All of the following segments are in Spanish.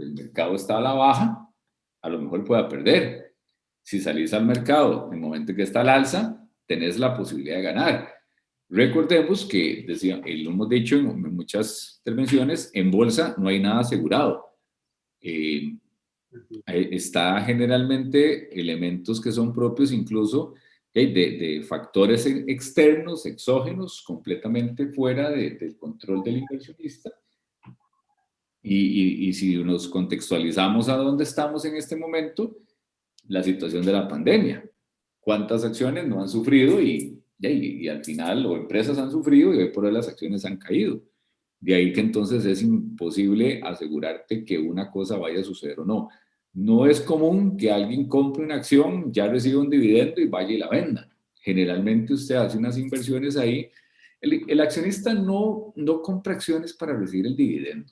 donde el mercado está a la baja, a lo mejor pueda perder. Si salís al mercado en el momento que está al alza, tenés la posibilidad de ganar. Recordemos que, decía, lo hemos dicho en muchas intervenciones, en bolsa no hay nada asegurado. Está generalmente elementos que son propios incluso de factores externos, exógenos, completamente fuera del control del inversionista. Y si nos contextualizamos a dónde estamos en este momento, la situación de la pandemia. ¿Cuántas acciones no han sufrido y al final, o empresas han sufrido y hoy por hoy las acciones han caído? De ahí que entonces es imposible asegurarte que una cosa vaya a suceder o no. No es común que alguien compre una acción, ya reciba un dividendo y vaya y la venda. Generalmente usted hace unas inversiones ahí. El accionista no compra acciones para recibir el dividendo.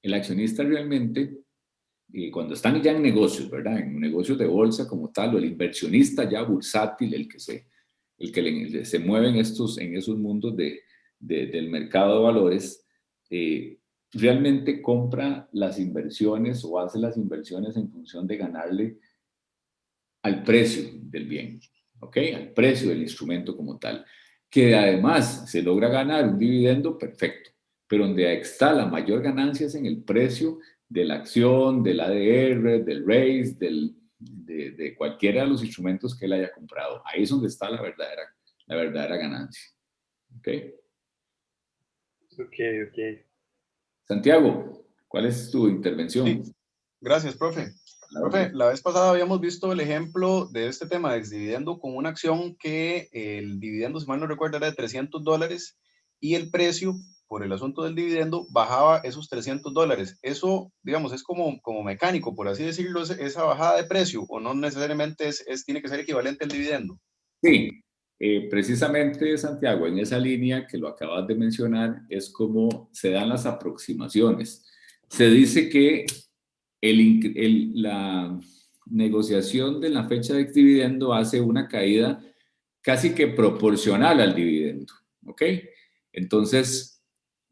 El accionista realmente, cuando están ya en negocios, ¿verdad? En negocios de bolsa como tal, o el inversionista ya bursátil, el que se mueve en esos mundos del mercado de valores, realmente compra las inversiones o hace las inversiones en función de ganarle al precio del bien, ¿ok? Al precio del instrumento como tal. Que además se logra ganar un dividendo, perfecto, pero donde está la mayor ganancia es en el precio de la acción, del ADR, del RAIS, de cualquiera de los instrumentos que él haya comprado. Ahí es donde está la verdadera ganancia. ¿Ok? Ok. Santiago, ¿cuál es tu intervención? Sí, gracias, profe. Profe, la vez pasada habíamos visto el ejemplo de este tema del dividendo con una acción que el dividendo, si mal no recuerdo, era de $300 y el precio, por el asunto del dividendo, bajaba esos $300. Eso, digamos, es como mecánico, por así decirlo, esa bajada de precio, o no necesariamente tiene que ser equivalente al dividendo. Sí, precisamente Santiago, en esa línea que lo acabas de mencionar, es como se dan las aproximaciones. Se dice que la negociación de la fecha de dividendo hace una caída casi que proporcional al dividendo, ¿ok? Entonces,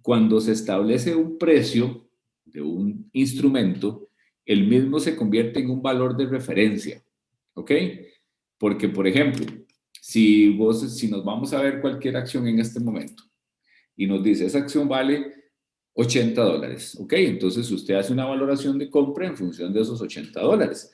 cuando se establece un precio de un instrumento, el mismo se convierte en un valor de referencia, ¿ok? Porque, por ejemplo, si nos vamos a ver cualquier acción en este momento y nos dice, esa acción vale $80, ¿ok? Entonces usted hace una valoración de compra en función de esos $80.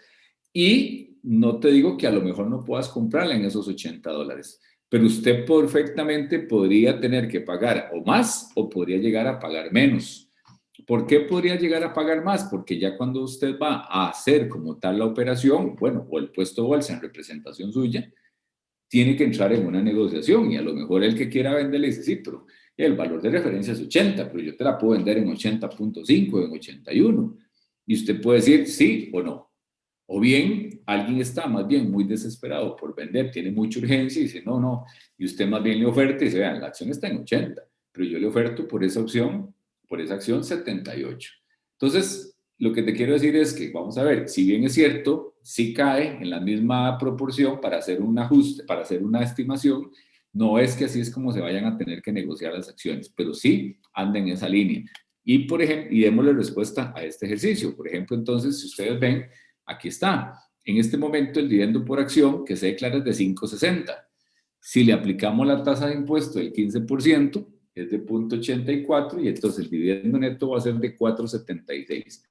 Y no te digo que a lo mejor no puedas comprarla en esos $80, pero usted perfectamente podría tener que pagar o más o podría llegar a pagar menos. ¿Por qué podría llegar a pagar más? Porque ya cuando usted va a hacer como tal la operación, bueno, o el puesto bolsa en representación suya, tiene que entrar en una negociación y a lo mejor el que quiera vender le dice, sí, pero el valor de referencia es 80, pero yo te la puedo vender en 80.5, en 81. Y usted puede decir sí o no. O bien, alguien está más bien muy desesperado por vender, tiene mucha urgencia y dice, no, y usted más bien le oferta y dice, vean, la acción está en 80, pero yo le oferto por esa opción, por esa acción 78. Entonces, lo que te quiero decir es que, vamos a ver, si bien es cierto, sí cae en la misma proporción para hacer un ajuste, para hacer una estimación, no es que así es como se vayan a tener que negociar las acciones, pero sí anda en esa línea. Y, por ejemplo, y démosle respuesta a este ejercicio. Por ejemplo, entonces, si ustedes ven, aquí está. En este momento, el dividendo por acción que se declara es de 5.60. Si le aplicamos la tasa de impuesto del 15%, es de 0.84 y entonces el dividendo neto va a ser de 4.76.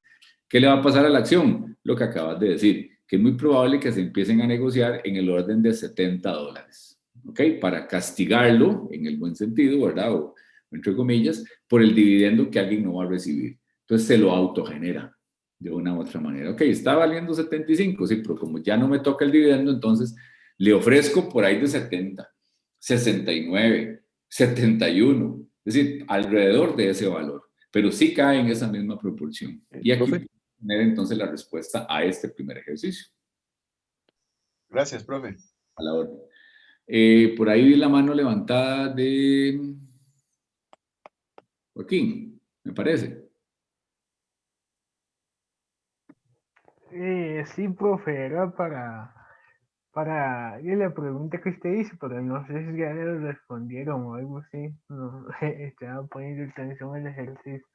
¿Qué le va a pasar a la acción? Lo que acabas de decir, que es muy probable que se empiecen a negociar en el orden de $70, ¿ok? Para castigarlo, en el buen sentido, ¿verdad? O entre comillas, por el dividendo que alguien no va a recibir. Entonces se lo autogenera de una u otra manera. Ok, está valiendo 75, sí, pero como ya no me toca el dividendo, entonces le ofrezco por ahí de 70, 69, 71, es decir, alrededor de ese valor, pero sí cae en esa misma proporción. Y aquí Profe. tener entonces la respuesta a este primer ejercicio. Gracias, profe. A la orden. Por ahí vi la mano levantada de Joaquín, me parece. Sí, profe, era para la pregunta que usted hizo, pero no sé si ya le respondieron o algo así. No, estaba poniendo atención al ejercicio.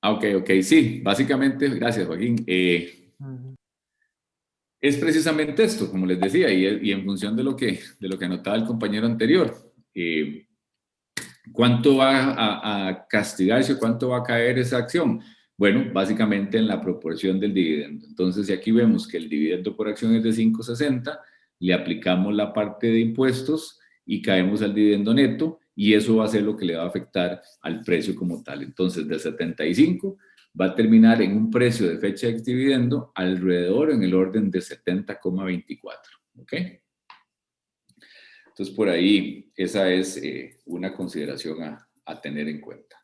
Ok, sí, básicamente, gracias Joaquín. Ujú. Es precisamente esto, como les decía, y en función de lo que anotaba el compañero anterior. ¿Cuánto va a castigarse o cuánto va a caer esa acción? Bueno, básicamente en la proporción del dividendo. Entonces, si aquí vemos que el dividendo por acción es de 5.60, le aplicamos la parte de impuestos y caemos al dividendo neto y eso va a ser lo que le va a afectar al precio como tal. Entonces, de 75 va a terminar en un precio de fecha de dividendo alrededor en el orden de 70,24. ¿Ok? Entonces, por ahí, esa es una consideración a tener en cuenta.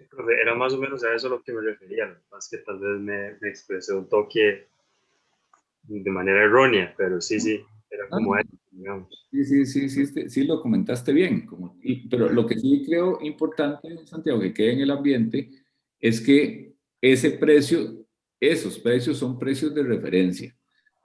Profe, era más o menos a eso a lo que me refería, lo que pasa es que tal vez me expresé un toque de manera errónea, pero sí, era Ah, como eso, digamos. sí, lo comentaste bien. Pero lo que sí creo importante, Santiago, que quede en el ambiente, es que ese precio, esos precios son precios de referencia.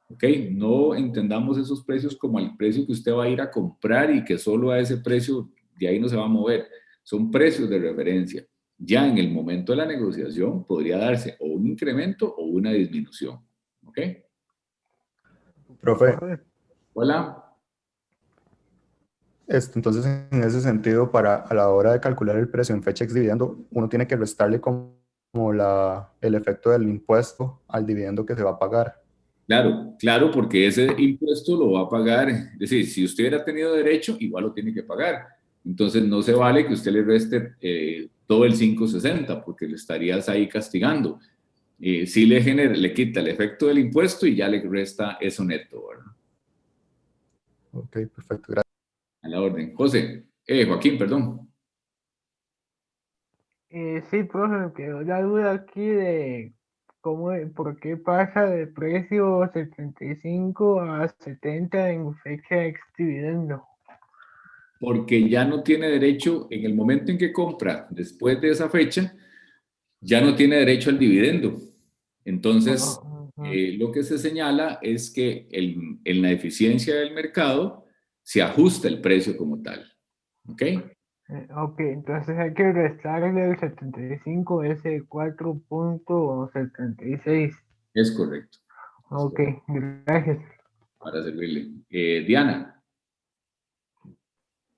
¿Ok? No entendamos esos precios como el precio que usted va a ir a comprar y que solo a ese precio de ahí no se va a mover. Son precios de referencia. Ya en el momento de la negociación podría darse o un incremento o una disminución. ¿Ok? Profe, Hola. entonces en ese sentido, a la hora de calcular el precio en fecha ex dividendo, uno tiene que restarle como el efecto del impuesto al dividendo que se va a pagar. Claro, porque ese impuesto lo va a pagar, es decir, si usted hubiera tenido derecho, igual lo tiene que pagar. Entonces no se vale que usted le reste todo el 5.60 porque le estarías ahí castigando. Sí le quita el efecto del impuesto y ya le resta eso neto, ¿verdad? Ok, perfecto, gracias. A la orden. José, Joaquín, perdón. Sí, profe, me quedó la duda aquí de por qué pasa de precio 75 a 70 en fecha ex dividendo. Porque ya no tiene derecho, en el momento en que compra, después de esa fecha, ya no tiene derecho al dividendo. Entonces, Ujú. lo que se señala es que en la eficiencia del mercado se ajusta el precio como tal. ¿Ok? Ok, entonces hay que restarle el 75 ese 4.76. Es correcto. Ok, gracias. Para servirle. Diana,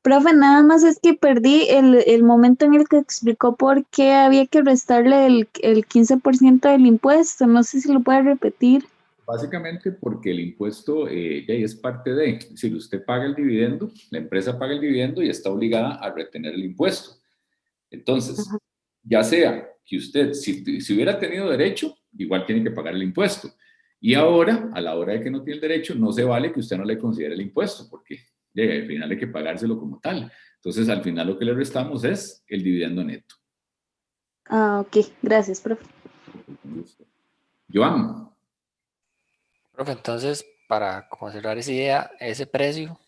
Profe, nada más es que perdí el momento en el que explicó por qué había que restarle el 15% del impuesto. No sé si lo puede repetir. básicamente porque el impuesto ya es parte de, es decir, usted paga el dividendo, la empresa paga el dividendo y está obligada a retener el impuesto. Entonces, ya sea que usted, si hubiera tenido derecho, igual tiene que pagar el impuesto. Y ahora, a la hora de que no tiene el derecho, no se vale que usted no le considere el impuesto, porque al final hay que pagárselo como tal. Entonces, al final lo que le restamos es el dividendo neto. Ah, ok, gracias, profe. Con gusto. Joan, Profe, entonces, para como cerrar esa idea, ese precio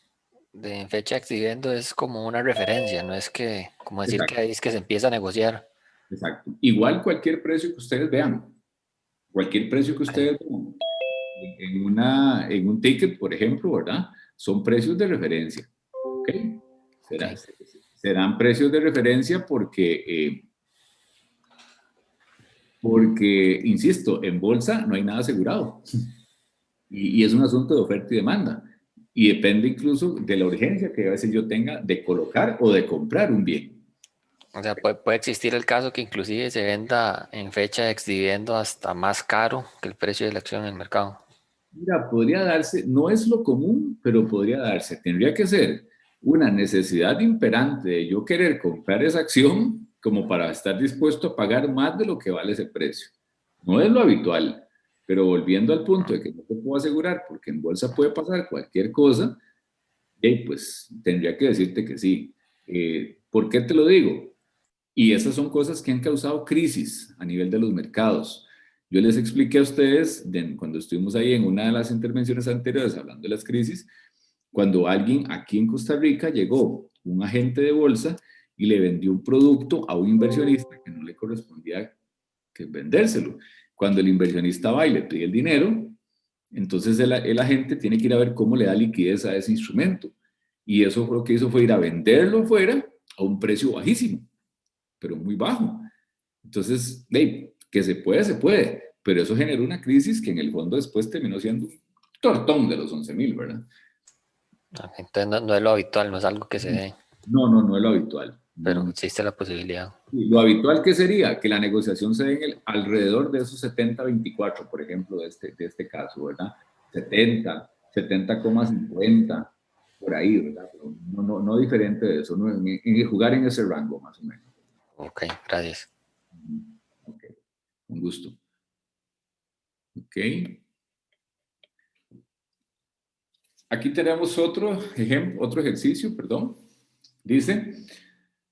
de fecha ex dividendo es como una referencia, no es que, como decir que exacto, ahí es que se empieza a negociar. exacto. Igual cualquier precio que ustedes vean, cualquier precio que Ok, ustedes vean en un ticket, por ejemplo, ¿verdad? Son precios de referencia. ¿Ok? ok. Serán precios de referencia porque, insisto, en bolsa no hay nada asegurado y es un asunto de oferta y demanda. Y depende incluso de la urgencia que a veces yo tenga de colocar o de comprar un bien. O sea, puede existir el caso que inclusive se venda en fecha ex dividendo hasta más caro que el precio de la acción en el mercado. Mira, podría darse, no es lo común, pero podría darse. Tendría que ser una necesidad imperante de yo querer comprar esa acción como para estar dispuesto a pagar más de lo que vale ese precio. No es lo habitual, pero volviendo al punto de que no te puedo asegurar, porque en bolsa puede pasar cualquier cosa, pues tendría que decirte que sí. ¿Por qué te lo digo? Y esas son cosas que han causado crisis a nivel de los mercados. Yo les expliqué a ustedes cuando estuvimos ahí en una de las intervenciones anteriores hablando de las crisis, cuando alguien aquí en Costa Rica llegó, un agente de bolsa, y le vendió un producto a un inversionista que no le correspondía que vendérselo. Cuando el inversionista va y le pide el dinero, entonces el agente tiene que ir a ver cómo le da liquidez a ese instrumento. Y eso lo que hizo fue ir a venderlo fuera a un precio bajísimo, pero muy bajo. Entonces, que se puede, pero eso generó una crisis que en el fondo después terminó siendo un tortón de los 11.000, ¿verdad? Entonces no es lo habitual, no es algo que se dé, No es lo habitual. pero No. existe la posibilidad. Lo habitual que sería que la negociación se dé alrededor de esos 70-24, por ejemplo, de este caso, ¿verdad? 70,50, por ahí, ¿verdad? Pero no diferente de eso, ¿no? En jugar en ese rango, más o menos. Ok, gracias. Ok, con gusto. Ok. Aquí tenemos otro ejercicio, perdón. Dice,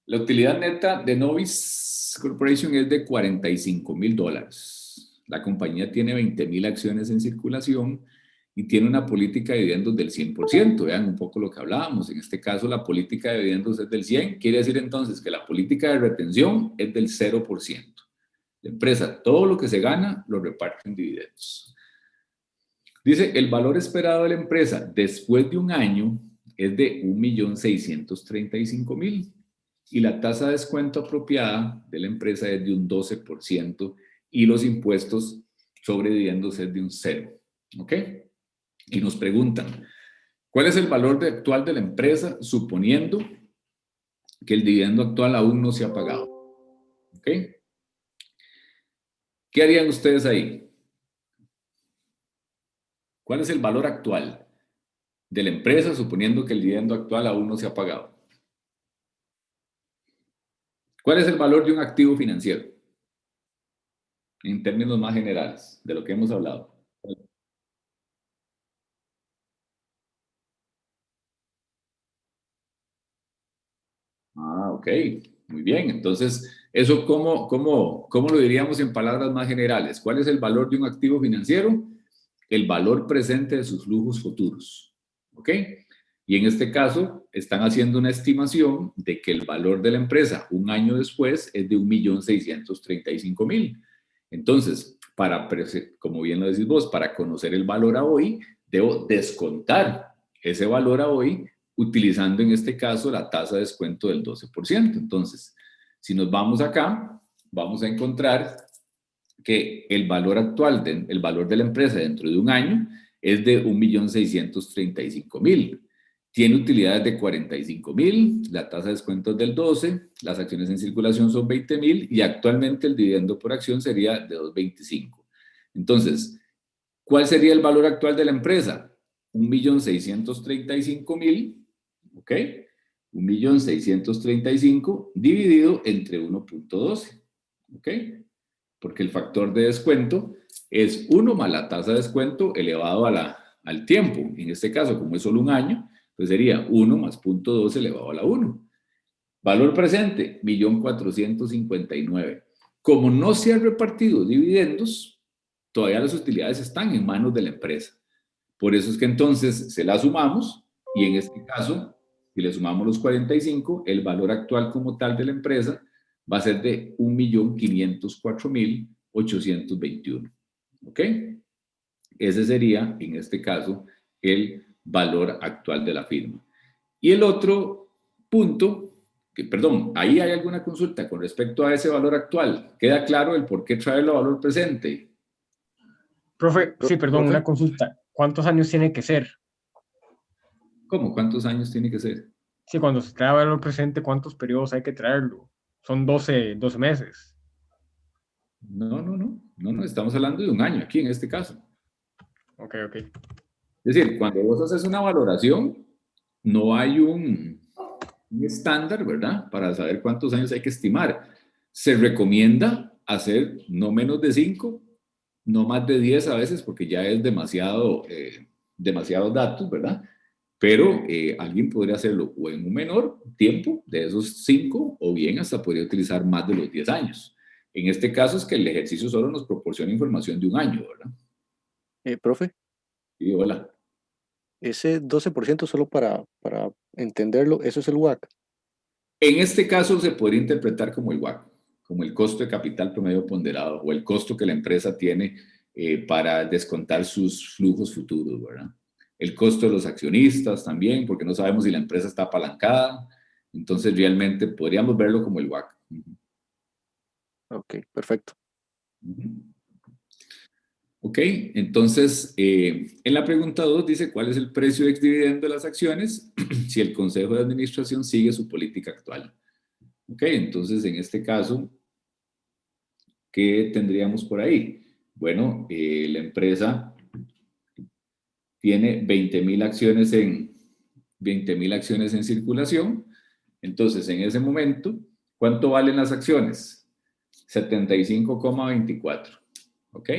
la utilidad neta de Novis Corporation es de $45,000. La compañía tiene 20,000 acciones en circulación y tiene una política de dividendos del 100%. Vean un poco lo que hablábamos. En este caso, la política de dividendos es del 100%. Quiere decir entonces que la política de retención es del 0%. La empresa, todo lo que se gana, lo reparte en dividendos. Dice, el valor esperado de la empresa después de un año es de 1.635.000 y la tasa de descuento apropiada de la empresa es de un 12% y los impuestos sobre dividendos es de un 0%. ¿Ok? Y nos preguntan, ¿cuál es el valor actual de la empresa suponiendo que el dividendo actual aún no se ha pagado? ¿Ok? ¿Qué harían ustedes ahí? ¿Cuál es el valor actual de la empresa suponiendo que el dividendo actual aún no se ha pagado? ¿Cuál es el valor de un activo financiero? En términos más generales, de lo que hemos hablado. Ok. Muy bien. Entonces, ¿eso cómo lo diríamos en palabras más generales? ¿Cuál es el valor de un activo financiero? El valor presente de sus flujos futuros. ¿Ok? Y en este caso, están haciendo una estimación de que el valor de la empresa un año después es de 1.635.000. Entonces, como bien lo decís vos, para conocer el valor a hoy, debo descontar ese valor a hoy utilizando en este caso la tasa de descuento del 12%. Entonces, si nos vamos acá, vamos a encontrar que el valor actual, el valor de la empresa dentro de un año es de 1.635.000. Tiene utilidades de 45.000, la tasa de descuento es del 12, las acciones en circulación son 20.000 y actualmente el dividendo por acción sería de 2.25. Entonces, ¿cuál sería el valor actual de la empresa? 1.635.000, ¿ok? 1.635.000 dividido entre 1.12, ¿ok? Porque el factor de descuento es 1 más la tasa de descuento elevado al tiempo. En este caso, como es solo un año, pues sería 1 más 0.2 elevado a la 1. Valor presente, 1.459.000. Como no se han repartido dividendos, todavía las utilidades están en manos de la empresa. Por eso es que entonces se las sumamos y en este caso, si le sumamos los 45, el valor actual como tal de la empresa va a ser de 1.504.821. ¿Ok? Ese sería, en este caso, el valor actual de la firma. Y el otro punto, perdón, ahí hay alguna consulta con respecto a ese valor actual. ¿Queda claro el por qué traerlo a valor presente? Profe, sí, perdón, Profe. una consulta. ¿Cuántos años tiene que ser? ¿Cómo? ¿Cuántos años tiene que ser? Sí, cuando se trae a valor presente, ¿cuántos periodos hay que traerlo? Son 12 meses. No, estamos hablando de un año aquí en este caso. Ok. Es decir, cuando vos haces una valoración, no hay un estándar, ¿verdad? Para saber cuántos años hay que estimar. Se recomienda hacer no menos de 5, no más de 10 a veces, porque ya es demasiados datos, ¿verdad? Pero alguien podría hacerlo o en un menor tiempo de esos 5 o bien hasta podría utilizar más de los 10 años. En este caso es que el ejercicio solo nos proporciona información de un año, ¿verdad? Profe, Sí, hola. ese 12% solo para entenderlo, eso es el WACC. En este caso se podría interpretar como el WACC, como el costo de capital promedio ponderado o el costo que la empresa tiene para descontar sus flujos futuros, ¿verdad? El costo de los accionistas también, porque no sabemos si la empresa está apalancada. Entonces realmente podríamos verlo como el WACC. Ok, perfecto. Ok, entonces en la pregunta 2 dice cuál es el precio ex dividendo de las acciones si el Consejo de Administración sigue su política actual. Ok, entonces en este caso, ¿qué tendríamos por ahí? Bueno, la empresa tiene 20.000 acciones 20.000 acciones en circulación. Entonces, en ese momento, ¿cuánto valen las acciones? 75,24. ¿Ok?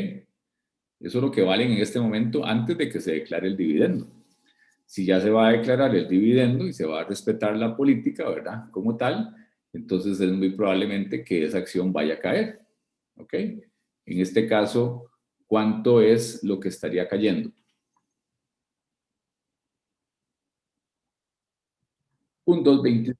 Eso es lo que valen en este momento antes de que se declare el dividendo. Si ya se va a declarar el dividendo y se va a respetar la política, ¿verdad? Como tal, entonces es muy probablemente que esa acción vaya a caer. ¿Ok? En este caso, ¿cuánto es lo que estaría cayendo? Un 2.20.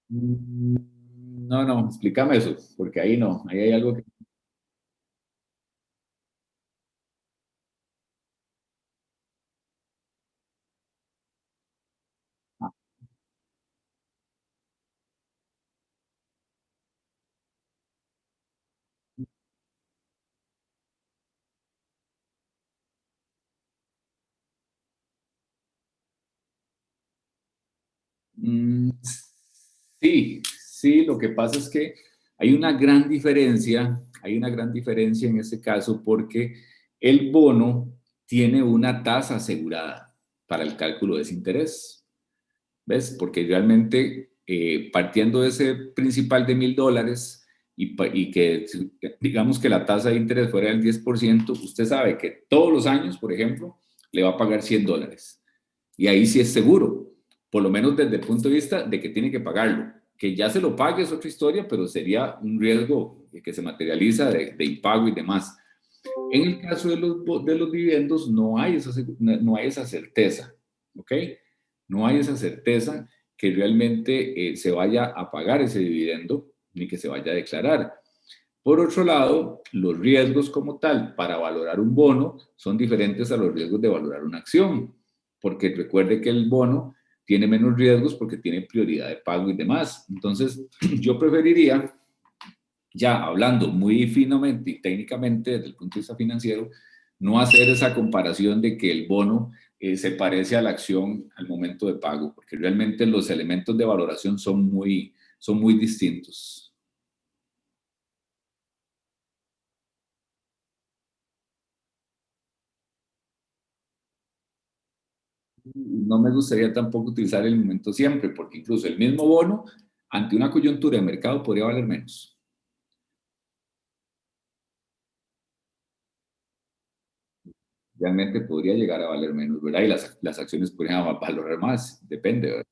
No, no, explícame eso, porque ahí no, ahí hay algo que... Mm, sí, sí, lo que pasa es que hay una gran diferencia en este caso porque el bono tiene una tasa asegurada para el cálculo de ese interés. ¿Ves? Porque realmente partiendo de ese principal de $1.000 y que digamos que la tasa de interés fuera del 10%, usted sabe que todos los años, por ejemplo, le va a pagar $100. Y ahí sí es seguro, por lo menos desde el punto de vista de que tiene que pagarlo. Que ya se lo pague es otra historia, pero sería un riesgo que se materializa de impago y demás. En el caso de los dividendos no hay esa certeza, ¿ok? No hay esa certeza que realmente se vaya a pagar ese dividendo ni que se vaya a declarar. Por otro lado, los riesgos como tal para valorar un bono son diferentes a los riesgos de valorar una acción, porque recuerde que el bono tiene menos riesgos porque tiene prioridad de pago y demás. Entonces, yo preferiría, ya hablando muy finamente y técnicamente desde el punto de vista financiero, no hacer esa comparación de que el bono se parece a la acción al momento de pago, porque realmente los elementos de valoración son muy distintos. No me gustaría tampoco utilizar el momento siempre, porque incluso el mismo bono, ante una coyuntura de mercado, podría valer menos. Realmente podría llegar a valer menos, ¿verdad? Y las acciones podrían valorar más, depende, ¿verdad?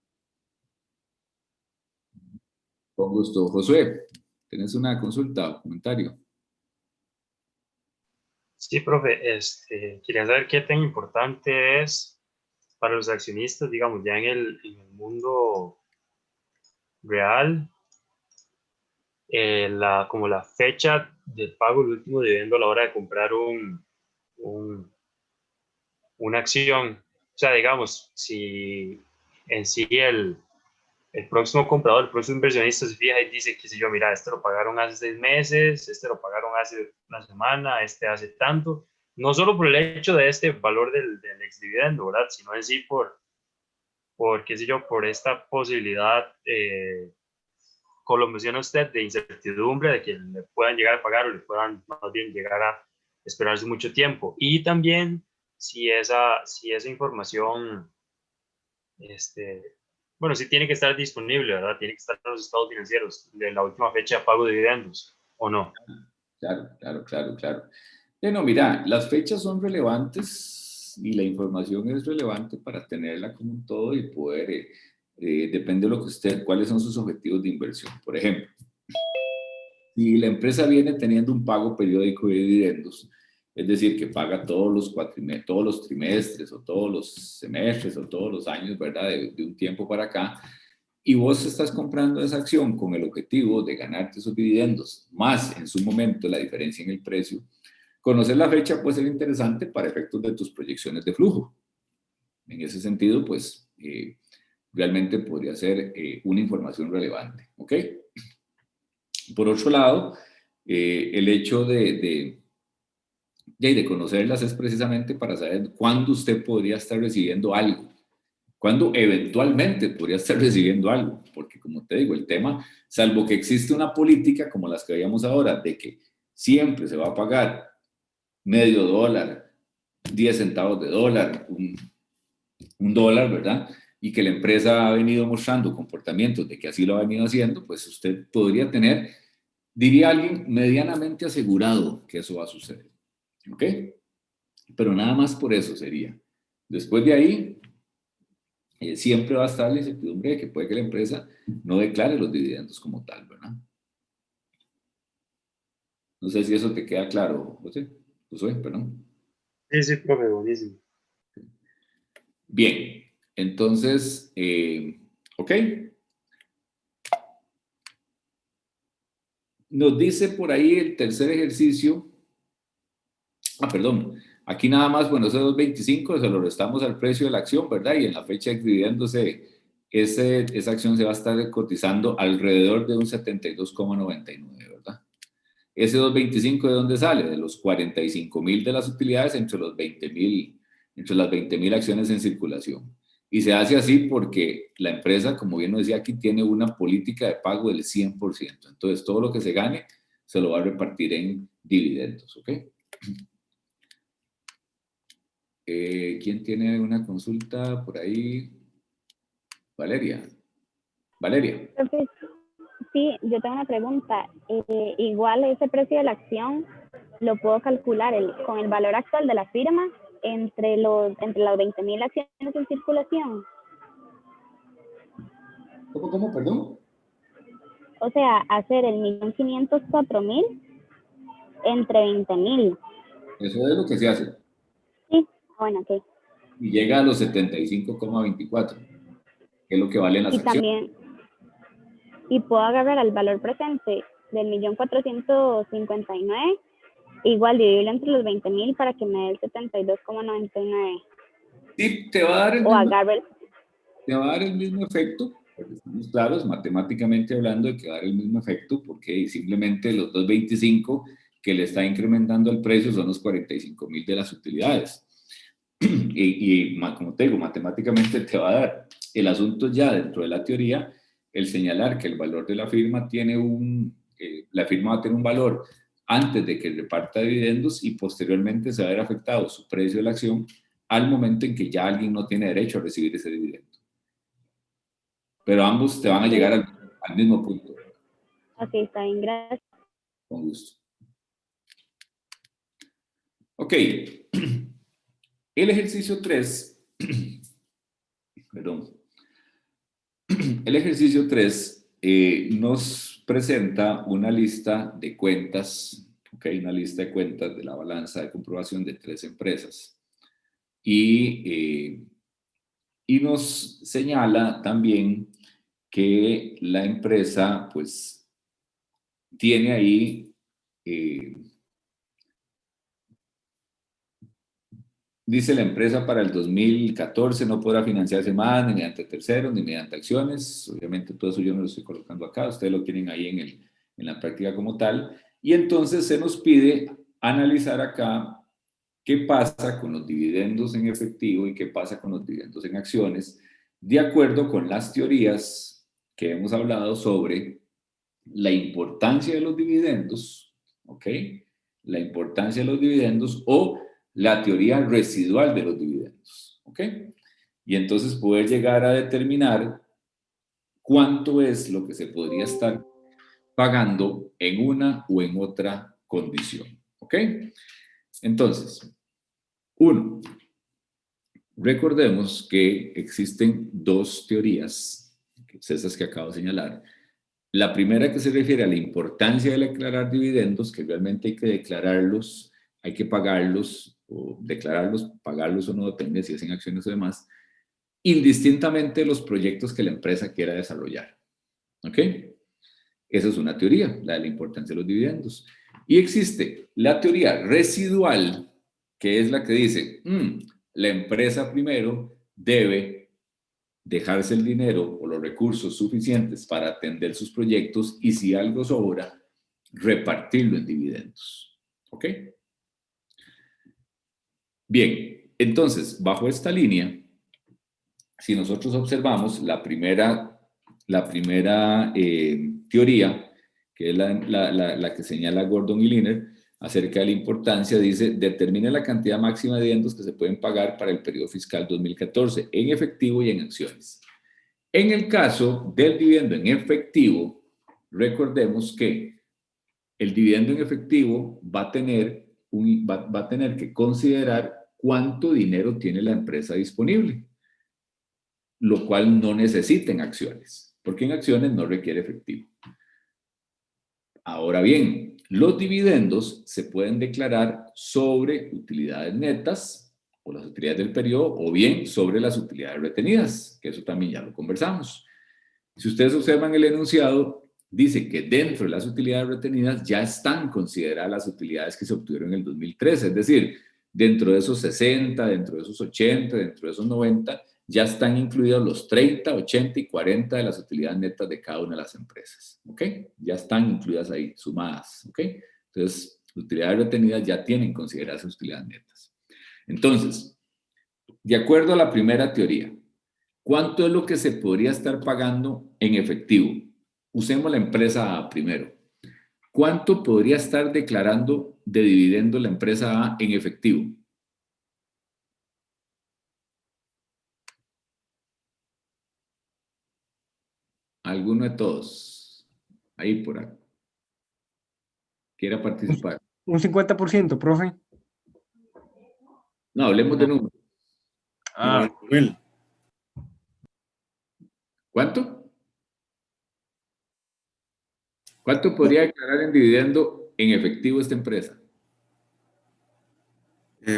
Con gusto. Josué, ¿tienes una consulta o comentario? Sí, profe, quería saber qué tan importante es para los accionistas, digamos, ya en el mundo real, como la fecha del pago del último dividendo a la hora de comprar un, una acción. O sea, digamos, si en sí el próximo comprador, el próximo inversionista se fija y dice, qué sé yo, mira, este lo pagaron hace 6 meses, este lo pagaron hace una semana, este hace tanto, no solo por el hecho de este valor del ex dividendo, ¿verdad? Sino en sí por qué sé yo, por esta posibilidad, como lo menciona usted, de incertidumbre, de que le puedan llegar a pagar o le puedan más bien llegar a esperarse mucho tiempo. Y también si esa información, este, bueno, sí tiene que estar disponible, ¿verdad? Tiene que estar en los estados financieros de la última fecha de pago de dividendos, ¿o no? Claro, claro, claro, claro. Bueno, mira, las fechas son relevantes y la información es relevante para tenerla como un todo y poder, depende de lo que usted, cuáles son sus objetivos de inversión. Por ejemplo, si la empresa viene teniendo un pago periódico de dividendos, es decir, que paga todos los trimestres o todos los semestres o todos los años, ¿verdad? De un tiempo para acá, y vos estás comprando esa acción con el objetivo de ganarte esos dividendos, más en su momento la diferencia en el precio, Conocer la fecha puede ser interesante para efectos de tus proyecciones de flujo. En ese sentido, pues, realmente podría ser una información relevante, ¿ok? Por otro lado, el hecho de conocerlas es precisamente para saber cuándo usted podría estar recibiendo algo, cuándo eventualmente podría estar recibiendo algo, porque como te digo, el tema, salvo que existe una política como las que veíamos ahora, de que siempre se va a pagar medio dólar, 10 centavos de dólar, un dólar, ¿verdad? Y que la empresa ha venido mostrando comportamientos de que así lo ha venido haciendo, pues usted podría tener, diría alguien, medianamente asegurado que eso va a suceder. ¿Ok? Pero nada más por eso sería. Después de ahí, siempre va a estar la incertidumbre de que puede que la empresa no declare los dividendos como tal, ¿verdad? No sé si eso te queda claro, José. Josué, perdón. Sí, sí, profe, buenísimo. Bien, entonces, ok. Nos dice por ahí el tercer ejercicio. Perdón. Aquí nada más, bueno, ese 2.25 se lo restamos al precio de la acción, ¿verdad? Y en la fecha de dividendos, esa acción se va a estar cotizando alrededor de un 72,99, ¿verdad? Ese 2.25, ¿de dónde sale? De los 45.000 de las utilidades entre las 20.000 acciones en circulación. Y se hace así porque la empresa, como bien nos decía aquí, tiene una política de pago del 100%. Entonces, todo lo que se gane se lo va a repartir en dividendos, ¿ok? ¿Quién tiene una consulta por ahí? Valeria. Valeria. Sí, yo tengo una pregunta. Igual ese precio de la acción lo puedo calcular con el valor actual de la firma entre las 20.000 acciones en circulación. ¿Cómo? Perdón. O sea, hacer el 1.504.000 entre 20.000. Eso es lo que se hace. Sí, bueno, ok. Y llega a los 75,24, que es lo que valen las acciones. También, y puedo agarrar el valor presente del 1.459.000, igual dividirlo entre los 20.000 para que me dé el 72,99. Sí, te va a dar el mismo efecto, porque estamos claros, matemáticamente hablando, de que va a dar el mismo efecto, porque simplemente los 2.25 que le está incrementando el precio son los 45.000 de las utilidades. Y como te digo, matemáticamente te va a dar. El asunto ya dentro de la teoría, el señalar que el valor de la firma la firma va a tener un valor antes de que reparta dividendos y posteriormente se va a ver afectado su precio de la acción al momento en que ya alguien no tiene derecho a recibir ese dividendo. Pero ambos te van a llegar al mismo punto. Ok, está bien, gracias. Con gusto. Ok. El ejercicio 3, perdón. El ejercicio 3 nos presenta una lista de cuentas, okay, una lista de cuentas de la balanza de comprobación de 3 empresas. Y nos señala también que la empresa, pues, tiene ahí, dice la empresa para el 2014 no podrá financiarse más ni mediante terceros ni mediante acciones. Obviamente todo eso yo no lo estoy colocando acá, ustedes lo tienen ahí en la práctica como tal. Y entonces se nos pide analizar acá qué pasa con los dividendos en efectivo y qué pasa con los dividendos en acciones, de acuerdo con las teorías que hemos hablado sobre la importancia de los dividendos, ¿ok? La importancia de los dividendos o la teoría residual de los dividendos, ¿ok? Y entonces poder llegar a determinar cuánto es lo que se podría estar pagando en una o en otra condición, ¿ok? Entonces, 1. Recordemos que existen 2 teorías, esas que acabo de señalar. La primera que se refiere a la importancia de declarar dividendos, que realmente hay que declararlos, hay que pagarlos, o declararlos, pagarlos o no, depende si es en acciones o demás, indistintamente de los proyectos que la empresa quiera desarrollar. ¿Ok? Esa es una teoría, la de la importancia de los dividendos. Y existe la teoría residual, que es la que dice, la empresa primero debe dejarse el dinero o los recursos suficientes para atender sus proyectos y si algo sobra, repartirlo en dividendos. ¿Ok? Bien, entonces, bajo esta línea, si nosotros observamos la primera teoría, que es la que señala Gordon y Liner, acerca de la importancia, dice, determina la cantidad máxima de dividendos que se pueden pagar para el periodo fiscal 2014 en efectivo y en acciones. En el caso del dividendo en efectivo, recordemos que el dividendo en efectivo va a tener que considerar cuánto dinero tiene la empresa disponible, lo cual no necesita en acciones, porque en acciones no requiere efectivo. Ahora bien, los dividendos se pueden declarar sobre utilidades netas o las utilidades del periodo o bien sobre las utilidades retenidas, que eso también ya lo conversamos. Si ustedes observan el enunciado, dice que dentro de las utilidades retenidas ya están consideradas las utilidades que se obtuvieron en el 2013, es decir, dentro de esos 60, dentro de esos 80, dentro de esos 90, ya están incluidos los 30, 80 y 40 de las utilidades netas de cada una de las empresas, ¿ok? Ya están incluidas ahí, sumadas, ¿ok? Entonces, utilidades retenidas ya tienen consideradas sus utilidades netas. Entonces, de acuerdo a la primera teoría, ¿cuánto es lo que se podría estar pagando en efectivo? Usemos la empresa A primero. ¿Cuánto podría estar declarando de dividendo la empresa A en efectivo? ¿Alguno de todos? Ahí por ahí. ¿Quiera participar? Un 50%, profe. No, hablemos de números. Ah, 90,000. ¿Cuánto? ¿Cuánto podría declarar en dividendo en efectivo esta empresa?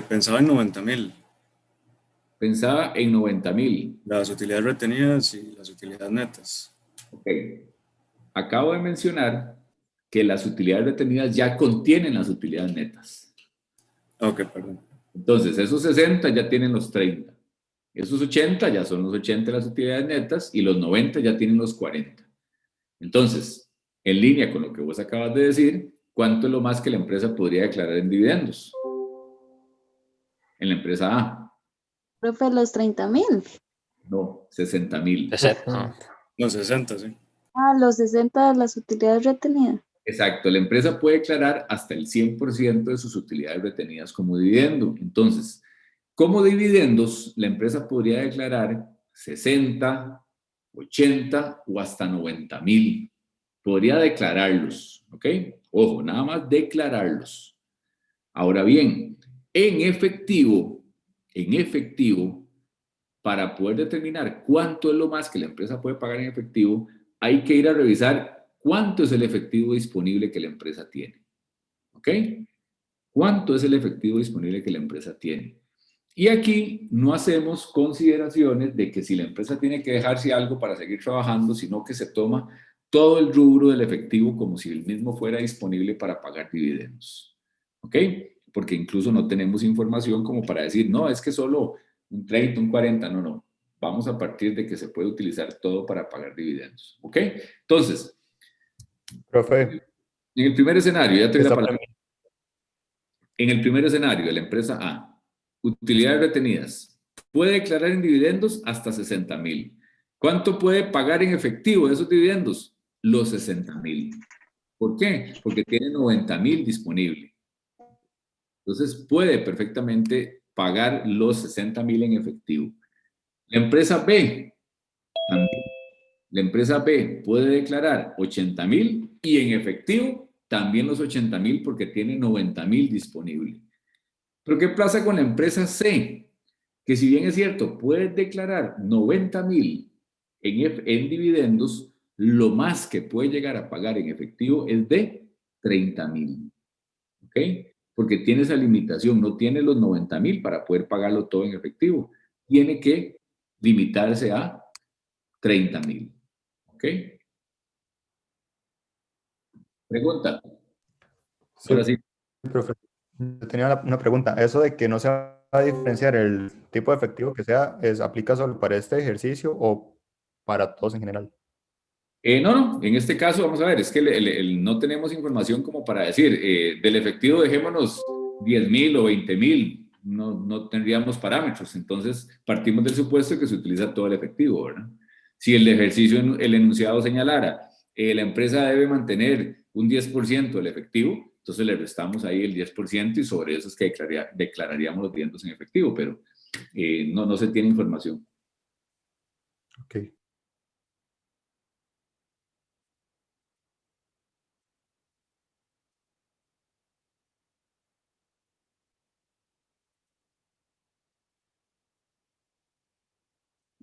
Pensaba en 90,000. Pensaba en 90,000. Las utilidades retenidas y las utilidades netas. Ok. Acabo de mencionar que las utilidades retenidas ya contienen las utilidades netas. Ok, perdón. Entonces, esos 60 ya tienen los 30. Esos 80 ya son los 80 de las utilidades netas y los 90 ya tienen los 40. Entonces, en línea con lo que vos acabas de decir, ¿cuánto es lo más que la empresa podría declarar en dividendos? En la empresa A. Profe, los 30,000. No, 60,000. No, 60, sí. Ah, los 60 de las utilidades retenidas. Exacto, la empresa puede declarar hasta el 100% de sus utilidades retenidas como dividendo. Entonces, como dividendos, la empresa podría declarar 60, 80 o hasta 90,000. Podría declararlos, ¿ok? Ojo, nada más declararlos. Ahora bien, en efectivo, para poder determinar cuánto es lo más que la empresa puede pagar en efectivo, hay que ir a revisar cuánto es el efectivo disponible que la empresa tiene. ¿Ok? ¿Cuánto es el efectivo disponible que la empresa tiene? Y aquí no hacemos consideraciones de que si la empresa tiene que dejarse algo para seguir trabajando, sino que se toma todo el rubro del efectivo como si el mismo fuera disponible para pagar dividendos. ¿Ok? Porque incluso no tenemos información como para decir, no, es que solo un 30, un 40, no. Vamos a partir de que se puede utilizar todo para pagar dividendos. ¿Ok? Entonces, Profe, en el primer escenario, ya te doy la esa palabra. En el primer escenario de la empresa A, utilidades retenidas, puede declarar en dividendos hasta 60,000. ¿Cuánto puede pagar en efectivo de esos dividendos? Los 60,000. ¿Por qué? Porque tiene 90,000 disponible. Entonces puede perfectamente pagar los 60,000 en efectivo. La empresa B también. La empresa B puede declarar 80,000 y en efectivo también los 80,000 porque tiene 90,000 disponible. Pero ¿qué pasa con la empresa C? Que si bien es cierto, puede declarar 90,000 en dividendos, lo más que puede llegar a pagar en efectivo es de 30,000. ¿Ok? Porque tiene esa limitación, no tiene los 90,000 para poder pagarlo todo en efectivo. Tiene que limitarse a 30,000. ¿Ok? Pregunta. Sí, Ahora sí. profe. Yo tenía una pregunta. Eso de que no se va a diferenciar el tipo de efectivo que sea, ¿aplica solo para este ejercicio o para todos en general? No, en este caso, vamos a ver, es que no tenemos información como para decir, del efectivo dejémonos 10.000 o 20.000, no tendríamos parámetros, entonces partimos del supuesto que se utiliza todo el efectivo, ¿verdad? Si el ejercicio, el enunciado señalara, la empresa debe mantener un 10% del efectivo, entonces le restamos ahí el 10% y sobre eso es que declararíamos los dividendos en efectivo, pero no se tiene información. Ok.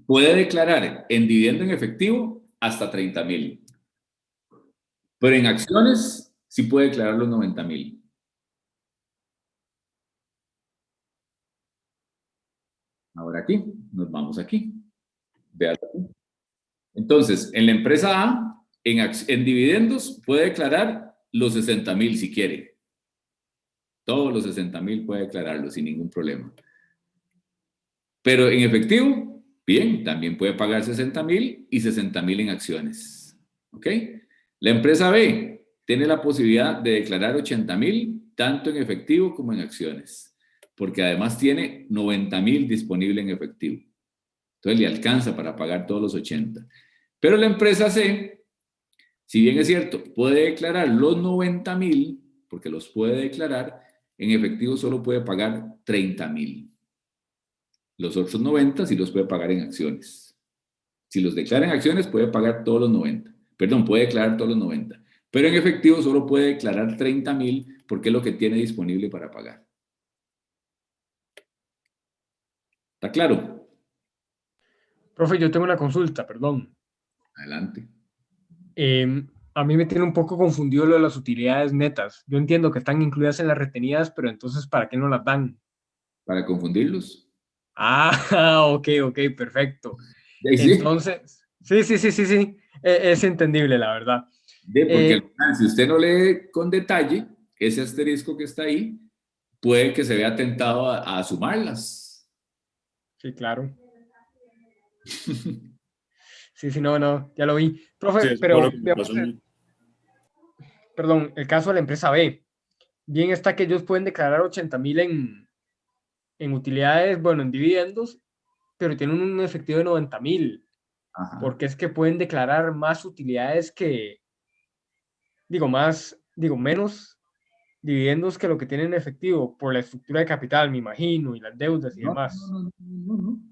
Puede declarar en dividendo en efectivo hasta 30.000. Pero en acciones sí puede declarar los 90.000. Ahora aquí, nos vamos aquí. Véalo aquí. Entonces, en la empresa A, en dividendos puede declarar los 60.000 si quiere. Todos los 60.000 puede declararlo sin ningún problema. Pero en efectivo, bien, también puede pagar 60.000 y 60.000 en acciones. ¿Ok? La empresa B tiene la posibilidad de declarar 80.000 tanto en efectivo como en acciones, porque además tiene 90.000 disponible en efectivo. Entonces le alcanza para pagar todos los 80. Pero la empresa C, si bien es cierto, puede declarar los 90.000, porque los puede declarar, en efectivo solo puede pagar 30.000. Los otros 90 sí los puede pagar en acciones. Si los declara en acciones, puede pagar todos los 90. Perdón, puede declarar todos los 90. Pero en efectivo solo puede declarar 30.000 porque es lo que tiene disponible para pagar. ¿Está claro? Profe, yo tengo una consulta, perdón. Adelante. A mí me tiene un poco confundido lo de las utilidades netas. Yo entiendo que están incluidas en las retenidas, pero entonces, ¿para qué no las dan? ¿Para confundirlos? Ah, ok, perfecto. ¿Sí? Entonces, sí. Es entendible, la verdad. Porque al final, si usted no lee con detalle ese asterisco que está ahí, puede que se vea tentado a sumarlas. Sí, claro. Sí, no, ya lo vi. Profe, Sí, pero veamos perdón, el caso de la empresa B. Bien está que ellos pueden declarar 80.000 en utilidades, bueno, en dividendos, pero tienen un efectivo de 90.000. Porque es que pueden declarar más utilidades que, menos dividendos que lo que tienen en efectivo por la estructura de capital, me imagino, y las deudas y demás. No.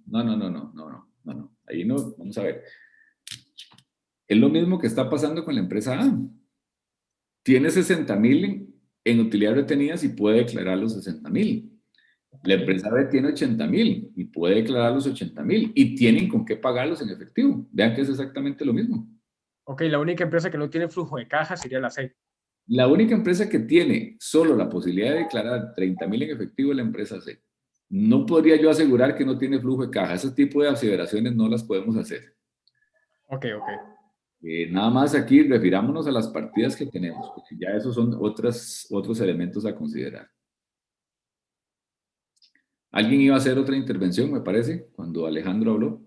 Ahí no, vamos a ver. Es lo mismo que está pasando con la empresa A. Tiene 60.000 en utilidades retenidas y puede declarar los 60.000. La empresa B tiene 80.000 y puede declarar los 80.000 y tienen con qué pagarlos en efectivo. Vean que es exactamente lo mismo. Ok, la única empresa que no tiene flujo de caja sería la C. La única empresa que tiene solo la posibilidad de declarar 30.000 en efectivo es la empresa C. No podría yo asegurar que no tiene flujo de caja. Ese tipo de aseveraciones no las podemos hacer. Ok. Nada más aquí refirámonos a las partidas que tenemos, porque ya esos son otros elementos a considerar. ¿Alguien iba a hacer otra intervención, me parece, cuando Alejandro habló?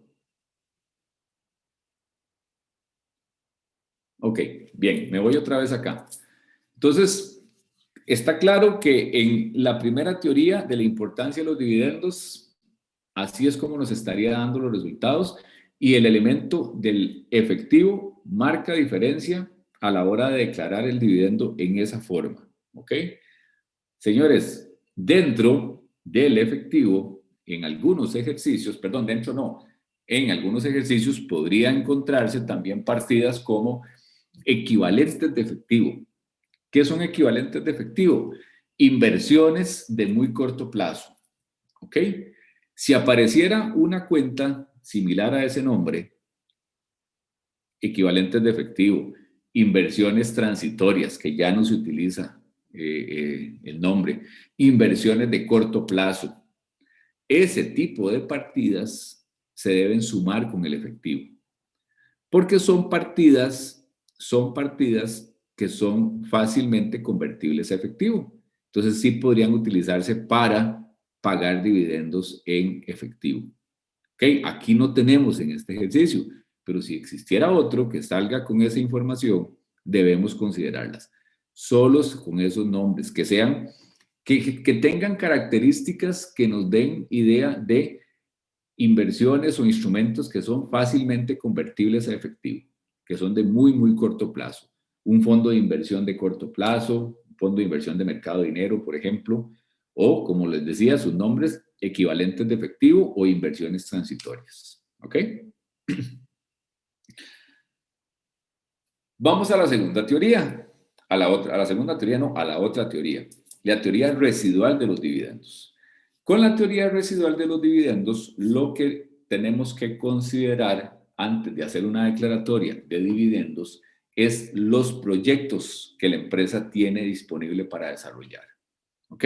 Ok, bien, me voy otra vez acá. Entonces, está claro que en la primera teoría de la importancia de los dividendos, así es como nos estaría dando los resultados y el elemento del efectivo marca diferencia a la hora de declarar el dividendo en esa forma. ¿Ok? Señores, dentro del efectivo, en algunos ejercicios, perdón, dentro no, en algunos ejercicios podría encontrarse también partidas como equivalentes de efectivo. ¿Qué son equivalentes de efectivo? Inversiones de muy corto plazo. ¿Ok? Si apareciera una cuenta similar a ese nombre, equivalentes de efectivo, inversiones transitorias, que ya no se utiliza el nombre, inversiones de corto plazo, ese tipo de partidas se deben sumar con el efectivo. Porque son partidas que son fácilmente convertibles a efectivo. Entonces sí podrían utilizarse para pagar dividendos en efectivo. ¿Ok? Aquí no tenemos en este ejercicio, pero si existiera otro que salga con esa información, debemos considerarlas. Solos con esos nombres, que sean, que tengan características que nos den idea de inversiones o instrumentos que son fácilmente convertibles a efectivo, que son de muy, muy corto plazo. Un fondo de inversión de corto plazo, un fondo de inversión de mercado de dinero, por ejemplo, o, como les decía, sus nombres equivalentes de efectivo o inversiones transitorias. ¿Ok? Vamos a la segunda teoría. A la segunda teoría, no, a la otra teoría. La teoría residual de los dividendos. Con la teoría residual de los dividendos, lo que tenemos que considerar antes de hacer una declaratoria de dividendos es los proyectos que la empresa tiene disponible para desarrollar. ¿Ok?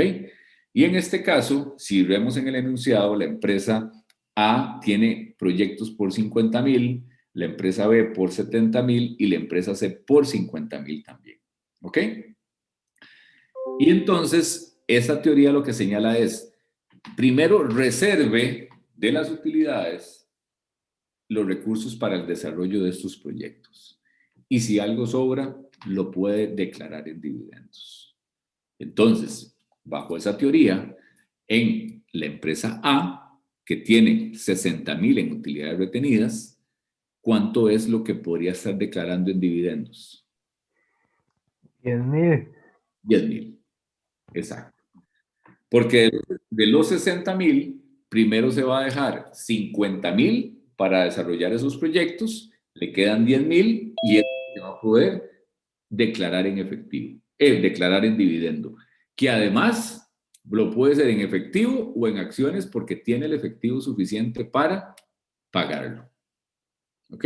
Y en este caso, si vemos en el enunciado, la empresa A tiene proyectos por 50,000, la empresa B por 70,000 y la empresa C por 50,000 también. ¿Ok? Y entonces, esa teoría lo que señala es, primero, reserve de las utilidades los recursos para el desarrollo de estos proyectos. Y si algo sobra, lo puede declarar en dividendos. Entonces, bajo esa teoría, en la empresa A, que tiene 60,000 en utilidades retenidas, ¿cuánto es lo que podría estar declarando en dividendos? 10,000. 10,000. Exacto. Porque de los 60,000, primero se va a dejar 50,000 para desarrollar esos proyectos, le quedan 10,000 y eso se va a poder declarar en efectivo, declarar en dividendo, que además lo puede ser en efectivo o en acciones porque tiene el efectivo suficiente para pagarlo. ¿Ok?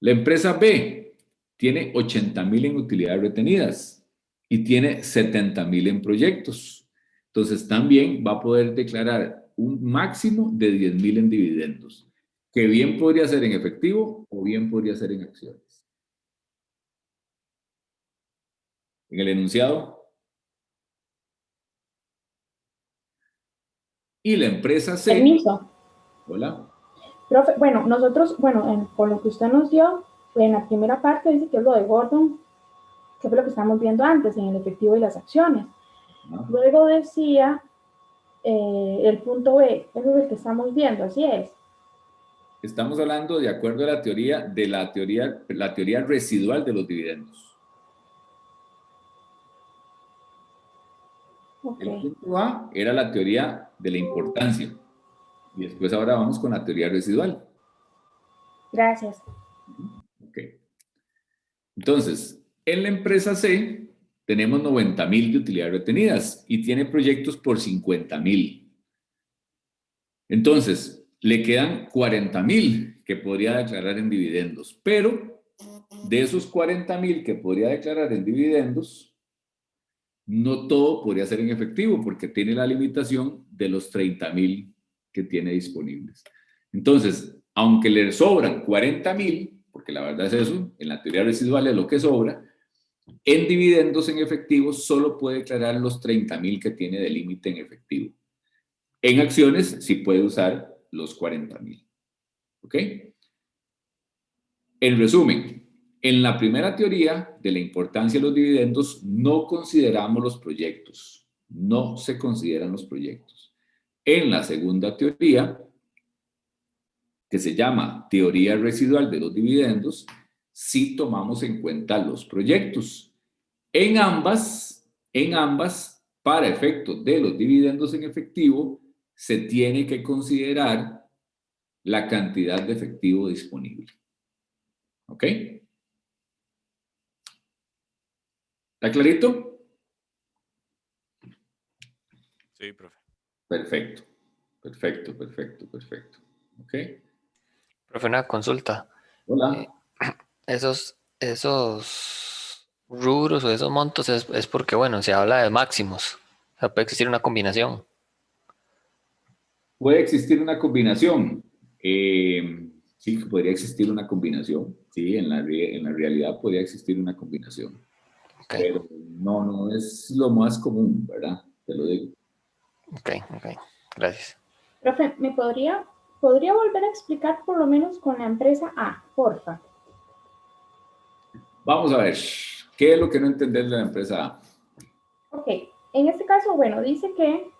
La empresa B tiene 80,000 en utilidades retenidas y tiene 70,000 en proyectos. Entonces también va a poder declarar un máximo de 10,000 en dividendos, que bien podría ser en efectivo o bien podría ser en acciones. En el enunciado. Y la empresa C. Permiso. Hola. Profe, bueno, nosotros, con lo que usted nos dio, en la primera parte dice que es lo de Gordon, que fue lo que estábamos viendo antes, en el efectivo y las acciones. Luego decía el punto B, eso es el que estamos viendo, así es. Estamos hablando de acuerdo a la teoría residual de los dividendos. Okay. El punto A era la teoría de la importancia. Y después ahora vamos con la teoría residual. Gracias. Ok. Entonces, en la empresa C tenemos 90,000 de utilidades retenidas y tiene proyectos por 50,000. Entonces, le quedan 40,000 que podría declarar en dividendos, pero de esos 40,000 que podría declarar en dividendos, no todo podría ser en efectivo porque tiene la limitación de los 30,000 que tiene disponibles. Entonces, aunque le sobran 40,000, porque la verdad es eso, en la teoría residual es lo que sobra, en dividendos en efectivo solo puede declarar los 30,000 que tiene de límite en efectivo. En acciones sí puede usar los 40,000. ¿Ok? En resumen, en la primera teoría de la importancia de los dividendos no consideramos los proyectos, no se consideran los proyectos. En la segunda teoría, que se llama teoría residual de los dividendos, sí tomamos en cuenta los proyectos. En ambas, para efectos de los dividendos en efectivo, se tiene que considerar la cantidad de efectivo disponible. ¿Ok? ¿Está clarito? Sí, profe. Perfecto. ¿Ok? Profe, una consulta. Hola. Esos rubros o esos montos es porque, bueno, se habla de máximos. O sea, puede existir una combinación. Puede existir una combinación. Sí, podría existir una combinación. Sí, en la realidad podría existir una combinación. Okay. Pero no es lo más común, ¿verdad? Te lo digo. Ok, gracias. Profe, ¿me podría volver a explicar por lo menos con la empresa A, porfa? Vamos a ver, ¿qué es lo que no entendés de la empresa A? Ok, en este caso, bueno, dice que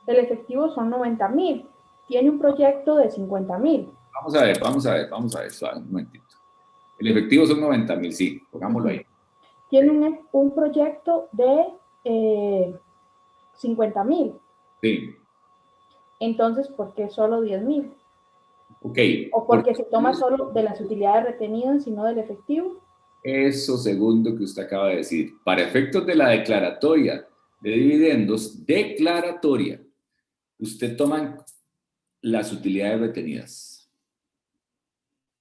el efectivo son 90,000, tiene un proyecto de 50,000. Vamos a ver, suave, un momentito. El efectivo son 90,000, sí, pongámoslo ahí. Tiene un proyecto de 50,000. Sí. Entonces, ¿por qué solo 10,000? Ok. ¿O porque se toma solo de las utilidades retenidas y no del efectivo? Eso segundo que usted acaba de decir. Para efectos de la declaratoria de dividendos, declaratoria, usted toma las utilidades retenidas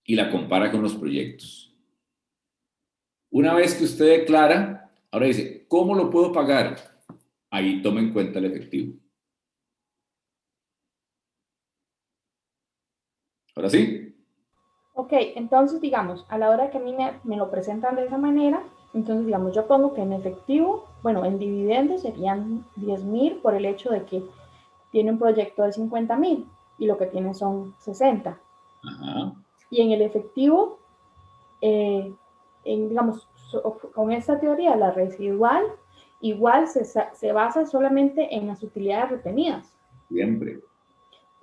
y la compara con los proyectos. Una vez que usted declara, ahora dice, ¿cómo lo puedo pagar? Ahí toma en cuenta el efectivo. ¿Ahora sí? Ok, entonces digamos, a la hora que a mí me lo presentan de esa manera, entonces digamos, yo pongo que en efectivo, bueno, en dividendos serían 10,000 por el hecho de que tiene un proyecto de 50,000 y lo que tiene son 60. Ajá. Y en el efectivo, digamos, con esta teoría, la residual, igual se basa solamente en las utilidades retenidas. Siempre.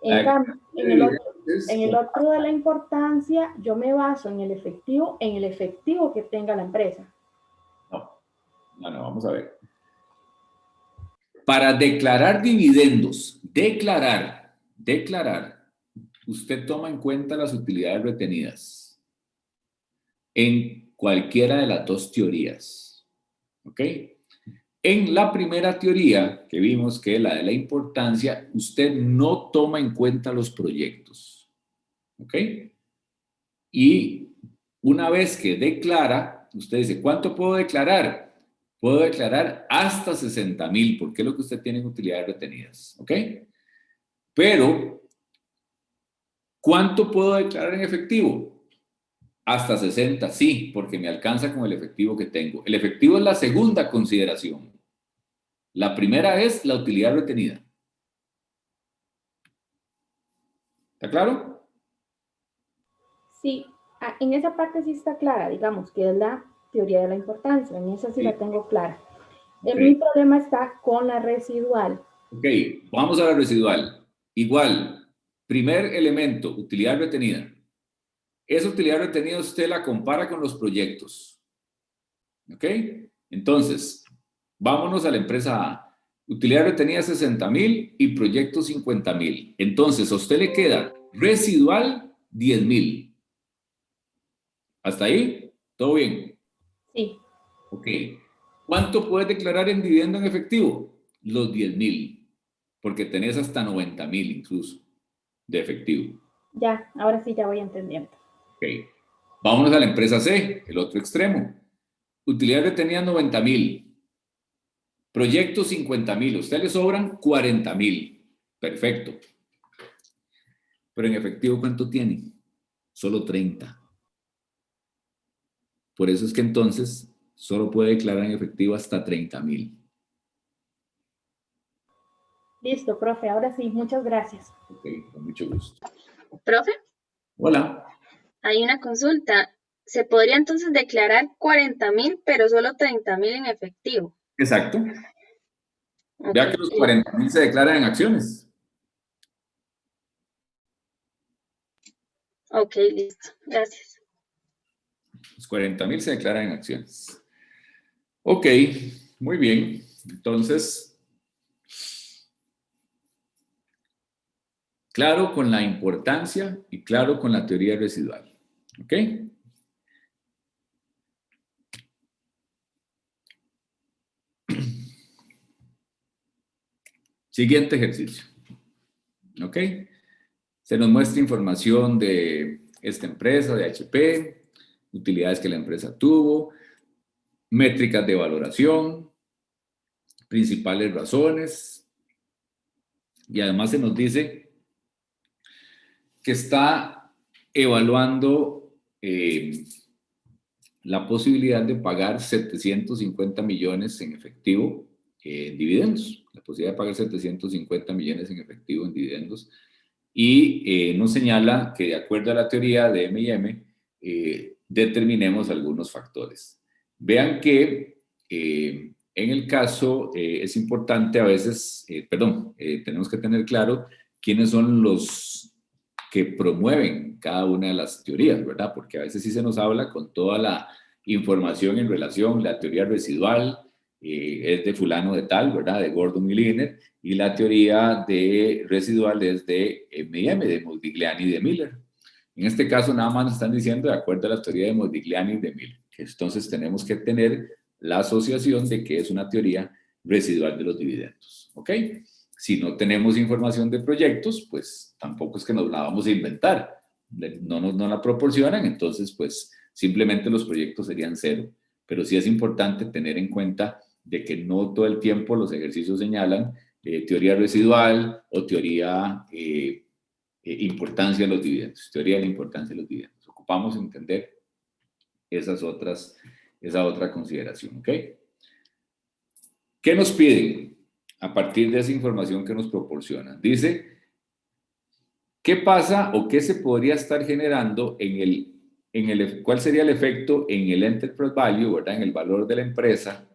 En cambio, en el otro de la importancia, yo me baso en el efectivo que tenga la empresa. No, vamos a ver. Para declarar dividendos, declarar, usted toma en cuenta las utilidades retenidas en cualquiera de las dos teorías. ¿Ok? En la primera teoría que vimos, que es la de la importancia, usted no toma en cuenta los proyectos. ¿Ok? Y una vez que declara, usted dice, ¿cuánto puedo declarar? Puedo declarar hasta 60,000, porque es lo que usted tiene en utilidades retenidas. ¿Ok? Pero, ¿cuánto puedo declarar en efectivo? Hasta 60, sí, porque me alcanza con el efectivo que tengo. El efectivo es la segunda consideración. La primera es la utilidad retenida. ¿Está claro? Sí, en esa parte sí está clara, digamos, que es la teoría de la importancia. En esa sí la tengo clara. Okay. Mi problema está con la residual. Ok, vamos a la residual. Igual, primer elemento, utilidad retenida. Esa utilidad retenida usted la compara con los proyectos. ¿Ok? Entonces, vámonos a la empresa A. Utilidad retenida 60,000 y proyecto 50,000. Entonces, a usted le queda residual 10,000. ¿Hasta ahí? ¿Todo bien? Sí. Ok. ¿Cuánto puedes declarar en dividendo en efectivo? Los 10,000. Porque tenés hasta 90,000 incluso de efectivo. Ya, ahora sí ya voy entendiendo. Ok. Vámonos a la empresa C, el otro extremo. Utilidad retenida 90,000. Proyecto 50,000. A usted le sobran 40,000. Perfecto. Pero en efectivo, ¿cuánto tiene? Solo 30. Por eso es que entonces solo puede declarar en efectivo hasta 30,000. Listo, profe. Ahora sí, muchas gracias. Ok, con mucho gusto. Profe. Hola. Hay una consulta. ¿Se podría entonces declarar 40,000, pero solo 30,000 en efectivo? Exacto. Okay. Vea que los 40,000 se declaran en acciones. Ok, listo. Gracias. Los 40,000 se declaran en acciones. Ok, muy bien. Entonces, claro con la importancia y claro con la teoría residual. ¿Ok? Siguiente ejercicio. ¿Ok? Se nos muestra información de esta empresa, de HP, utilidades que la empresa tuvo, métricas de valoración, principales razones, y además se nos dice que está evaluando la posibilidad de pagar 750 millones en efectivo en dividendos. La posibilidad de pagar 750 millones en efectivo en dividendos. Y nos señala que de acuerdo a la teoría de M&M, determinemos algunos factores. Vean que en el caso es importante a veces, tenemos que tener claro quiénes son los que promueven cada una de las teorías, ¿verdad? Porque a veces sí se nos habla con toda la información en relación, la teoría residual es de fulano de tal, ¿verdad? De Gordon y Liner, y la teoría de residual es de M&M, de Modigliani y de Miller. En este caso nada más nos están diciendo de acuerdo a la teoría de Modigliani y de Miller, que entonces tenemos que tener la asociación de que es una teoría residual de los dividendos, ¿ok? Si no tenemos información de proyectos, pues tampoco es que nos la vamos a inventar. No la proporcionan, entonces pues simplemente los proyectos serían cero. Pero sí es importante tener en cuenta de que no todo el tiempo los ejercicios señalan teoría residual o teoría importancia de los dividendos. Teoría de la importancia de los dividendos. Ocupamos entender esa otra consideración, ¿ok? ¿Qué nos piden a partir de esa información que nos proporcionan? Dice, ¿qué pasa o qué se podría estar generando cuál sería el efecto en el enterprise value, ¿verdad? En el valor de la empresa,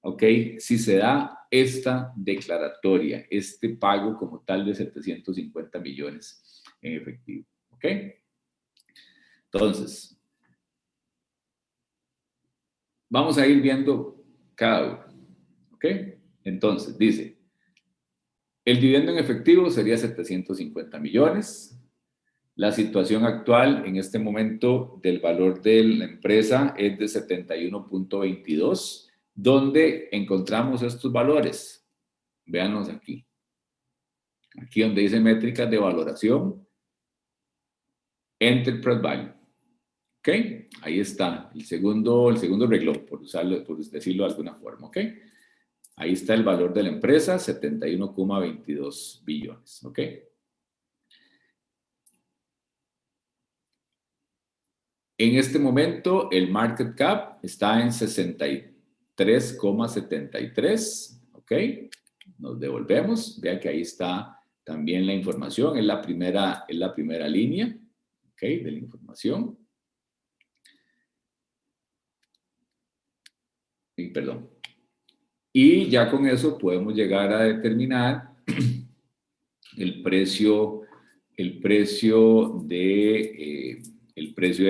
¿ok? Si se da esta declaratoria, este pago como tal de 750 millones en efectivo, ¿ok? Entonces, vamos a ir viendo cada uno, ¿ok? Entonces, dice, el dividendo en efectivo sería 750 millones. La situación actual en este momento del valor de la empresa es de 71.22. ¿Dónde encontramos estos valores? Véanos aquí. Aquí donde dice métricas de valoración, Enterprise Value. ¿Ok? Ahí está el segundo renglón, por decirlo de alguna forma. ¿Ok? Ahí está el valor de la empresa, 71,22 billones. ¿Ok? En este momento, el market cap está en 63,73. ¿Ok? Nos devolvemos. Vean que ahí está también la información. Es la primera línea. ¿Ok? De la información. Perdón. Y ya con eso podemos llegar a determinar el precio de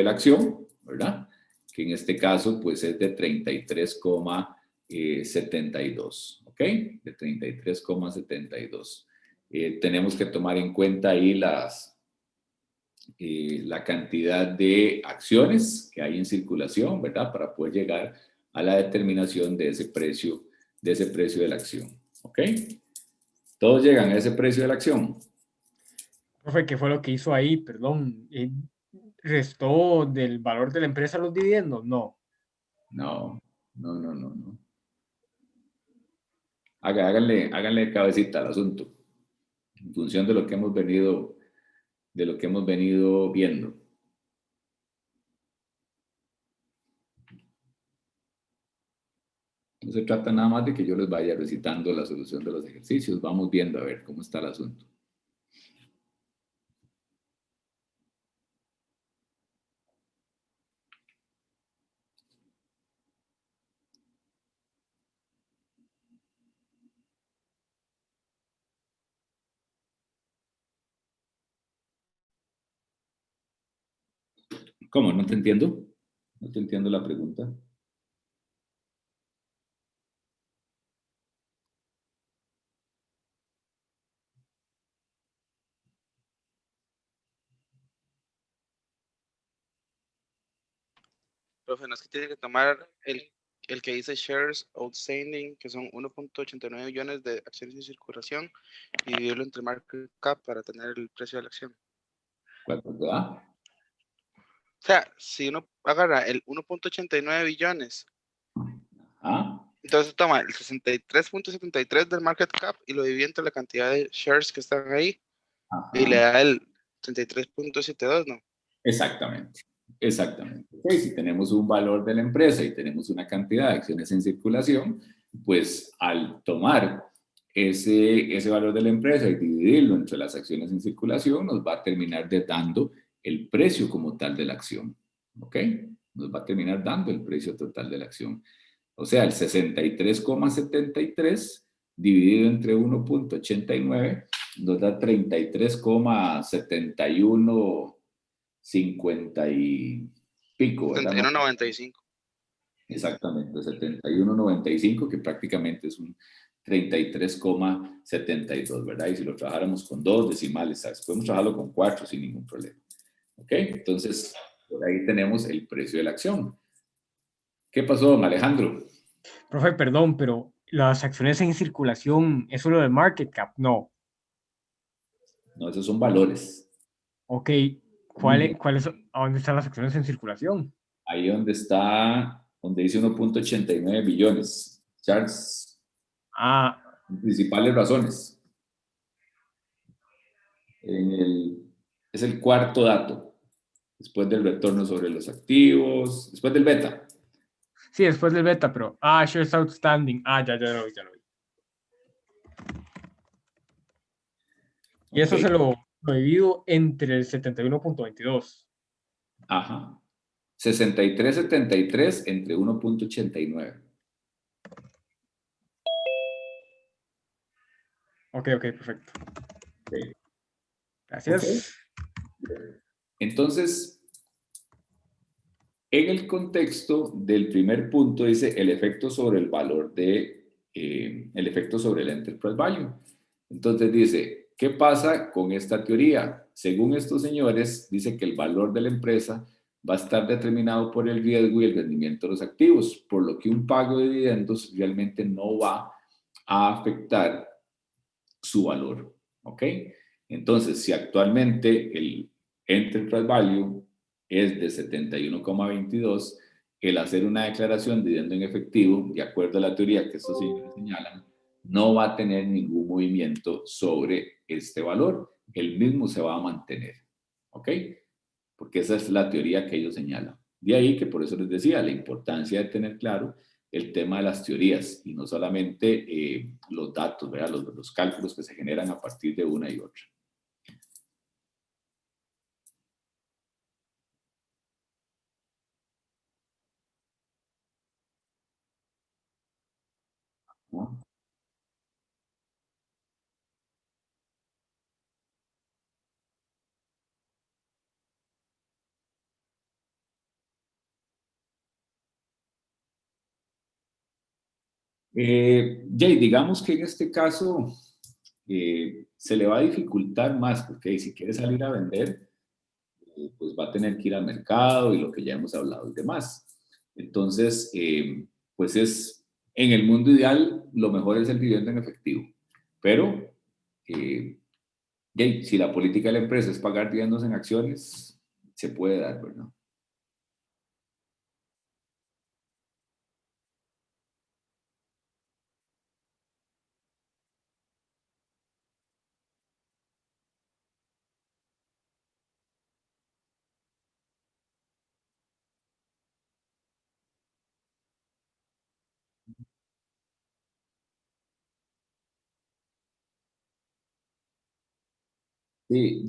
la acción, ¿verdad? Que en este caso pues es de 33,72, ¿ok? De 33,72. Tenemos que tomar en cuenta ahí la cantidad de acciones que hay en circulación, ¿verdad? Para poder llegar a la determinación de ese precio de la acción, ¿ok? Todos llegan a ese precio de la acción. Profe, ¿qué fue lo que hizo ahí? Perdón. ¿Restó del valor de la empresa los dividendos? No. No. Háganle cabecita al asunto. En función de lo que hemos venido viendo. No se trata nada más de que yo les vaya recitando la solución de los ejercicios. Vamos viendo a ver cómo está el asunto. ¿Cómo? No te entiendo. No te entiendo la pregunta. Profe, no es que tiene que tomar el que dice shares outstanding, que son 1.89 billones de acciones en circulación, y dividirlo entre market cap para tener el precio de la acción. ¿Cuánto te da? O sea, si uno agarra el 1.89 billones, entonces toma el 63.73 del market cap y lo divide entre la cantidad de shares que están ahí, y le da el 33.72, ¿no? Exactamente. Exactamente. Okay, si tenemos un valor de la empresa y tenemos una cantidad de acciones en circulación, pues al tomar ese valor de la empresa y dividirlo entre las acciones en circulación, nos va a terminar dando el precio como tal de la acción. ¿Ok? Nos va a terminar dando el precio total de la acción. O sea, el 63,73 dividido entre 1.89 nos da 33,7150 y pico, ¿verdad? 71.95. Exactamente, 71.95, que prácticamente es un 33,72, ¿verdad? Y si lo trabajáramos con 2 decimales, ¿sabes? Podemos trabajarlo con 4 sin ningún problema. ¿Ok? Entonces, por ahí tenemos el precio de la acción. ¿Qué pasó, don Alejandro? Profe, perdón, pero las acciones en circulación, ¿eso es lo del market cap? No. No, esos son valores. Ok, ¿a dónde están las acciones en circulación? Ahí donde dice 1.89 billones. Charles. Principales razones. Es el cuarto dato. Después del retorno sobre los activos. Después del beta. Sí, después del beta, pero... shares outstanding. Ya lo vi. Y eso se lo divido entre el 71.22. Ajá. 63.73 entre 1.89. Ok, perfecto. Okay. Gracias. Okay. Entonces, en el contexto del primer punto dice el efecto sobre el valor el efecto sobre el enterprise value. Entonces dice, ¿qué pasa con esta teoría? Según estos señores, dice que el valor de la empresa va a estar determinado por el riesgo y el rendimiento de los activos, por lo que un pago de dividendos realmente no va a afectar su valor. ¿Ok? Entonces, si actualmente el enterprise value es de 71,22, el hacer una declaración de dividendo en efectivo, de acuerdo a la teoría que estos señores señalan, no va a tener ningún movimiento sobre este valor. El mismo se va a mantener. ¿Ok? Porque esa es la teoría que ellos señalan. De ahí que por eso les decía la importancia de tener claro el tema de las teorías y no solamente los datos, ¿verdad? Los cálculos que se generan a partir de una y otra. ¿No? Jay, digamos que en este caso se le va a dificultar más, porque si quiere salir a vender, pues va a tener que ir al mercado y lo que ya hemos hablado y demás. Entonces, pues en el mundo ideal, lo mejor es el dividendo en efectivo. Pero, Jay, si la política de la empresa es pagar dividendos en acciones, se puede dar, ¿verdad? Sí,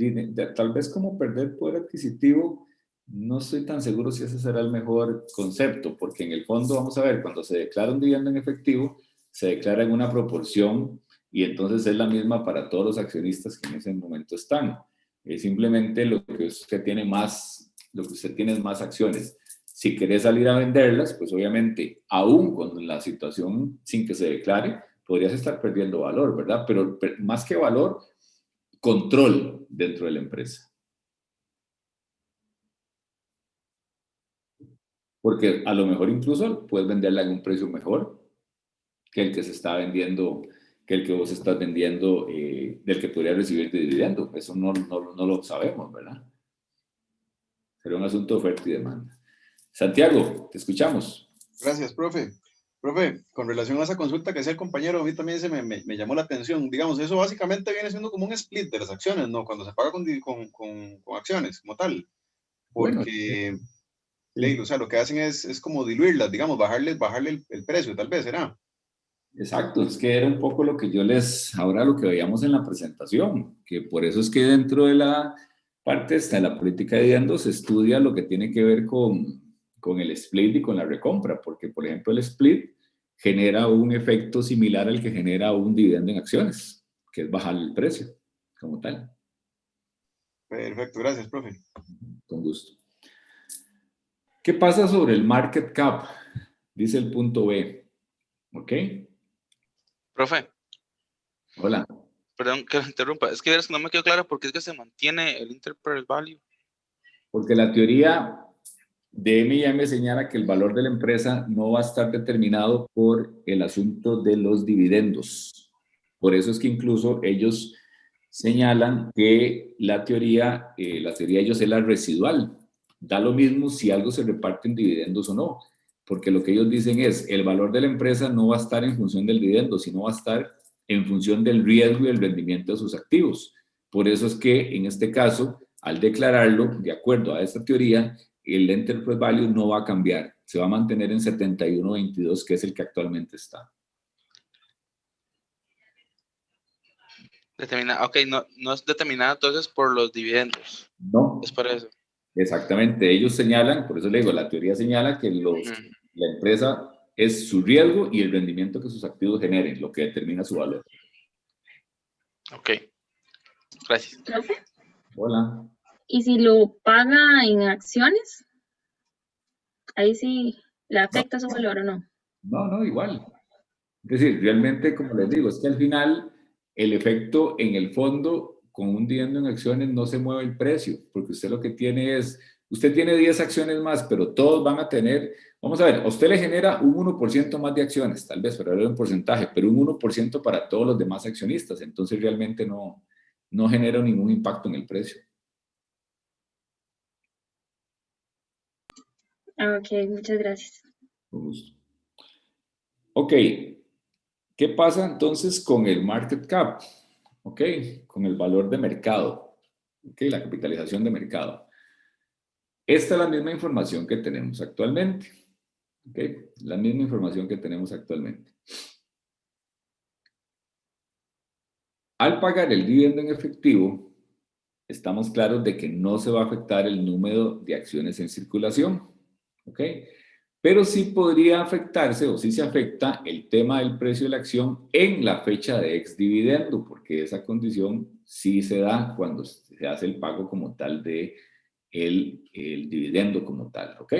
tal vez como perder poder adquisitivo, no estoy tan seguro si ese será el mejor concepto, porque en el fondo, vamos a ver, cuando se declara un dividendo en efectivo, se declara en una proporción y entonces es la misma para todos los accionistas que en ese momento están. Es simplemente lo que usted tiene es más acciones. Si querés salir a venderlas, pues obviamente, aún con la situación sin que se declare, podrías estar perdiendo valor, ¿verdad? Pero más que valor, control dentro de la empresa. Porque a lo mejor incluso puedes venderla en un precio mejor que el que se está vendiendo, que el que vos estás vendiendo, del que podría recibir de dividendo. Eso no lo sabemos, ¿verdad? Será un asunto de oferta y demanda. Santiago, te escuchamos. Gracias, profe. Profe, con relación a esa consulta que hacía el compañero, a mí también me llamó la atención. Digamos, eso básicamente viene siendo como un split de las acciones, ¿no? Cuando se paga con acciones, como tal. Porque, O sea, lo que hacen es como diluirlas, digamos, bajarle el precio, tal vez, ¿será? Exacto, es que era un poco lo que ahora lo que veíamos en la presentación, que por eso es que dentro de la parte de la política de dividendos se estudia lo que tiene que ver con el split y con la recompra, porque por ejemplo el split genera un efecto similar al que genera un dividendo en acciones, que es bajar el precio como tal. Perfecto, gracias, profe. Con gusto. ¿Qué pasa sobre el market cap? Dice el punto B. ¿Ok? Profe. Hola. Perdón que lo interrumpa. Es que verás que no me quedó claro por qué es que se mantiene el enterprise value. Porque la teoría de M&M señala que el valor de la empresa no va a estar determinado por el asunto de los dividendos. Por eso es que incluso ellos señalan que la teoría de ellos es la residual. Da lo mismo si algo se reparte en dividendos o no, porque lo que ellos dicen es el valor de la empresa no va a estar en función del dividendo, sino va a estar en función del riesgo y el rendimiento de sus activos. Por eso es que en este caso, al declararlo, de acuerdo a esta teoría, el enterprise value no va a cambiar, se va a mantener en 71.22, que es el que actualmente está. Ok, no es determinada entonces por los dividendos. No. Es por eso. Exactamente, ellos señalan, por eso le digo, la teoría señala que la empresa es su riesgo y el rendimiento que sus activos generen, lo que determina su valor. Ok, gracias. ¿Profe? Hola. ¿Y si lo paga en acciones? Ahí sí le afecta su valor o no. No, igual. Es decir, realmente, como les digo, es que al final el efecto en el fondo con un dividendo en acciones no se mueve el precio, porque usted lo que tiene es, usted tiene 10 acciones más, pero todos van a tener, vamos a ver, a usted le genera un 1% más de acciones, tal vez, para ver un porcentaje, pero un 1% para todos los demás accionistas, entonces realmente no genera ningún impacto en el precio. Ok, muchas gracias. Con gusto. Ok, ¿qué pasa entonces con el market cap? Ok, con el valor de mercado, ok, la capitalización de mercado. Esta es la misma información que tenemos actualmente, ok, la misma información que tenemos actualmente. Al pagar el dividendo en efectivo, estamos claros de que no se va a afectar el número de acciones en circulación, ok, pero sí podría afectarse, o sí se afecta, el tema del precio de la acción en la fecha de exdividendo, porque esa condición sí se da cuando se hace el pago como tal de el dividendo como tal, ¿ok?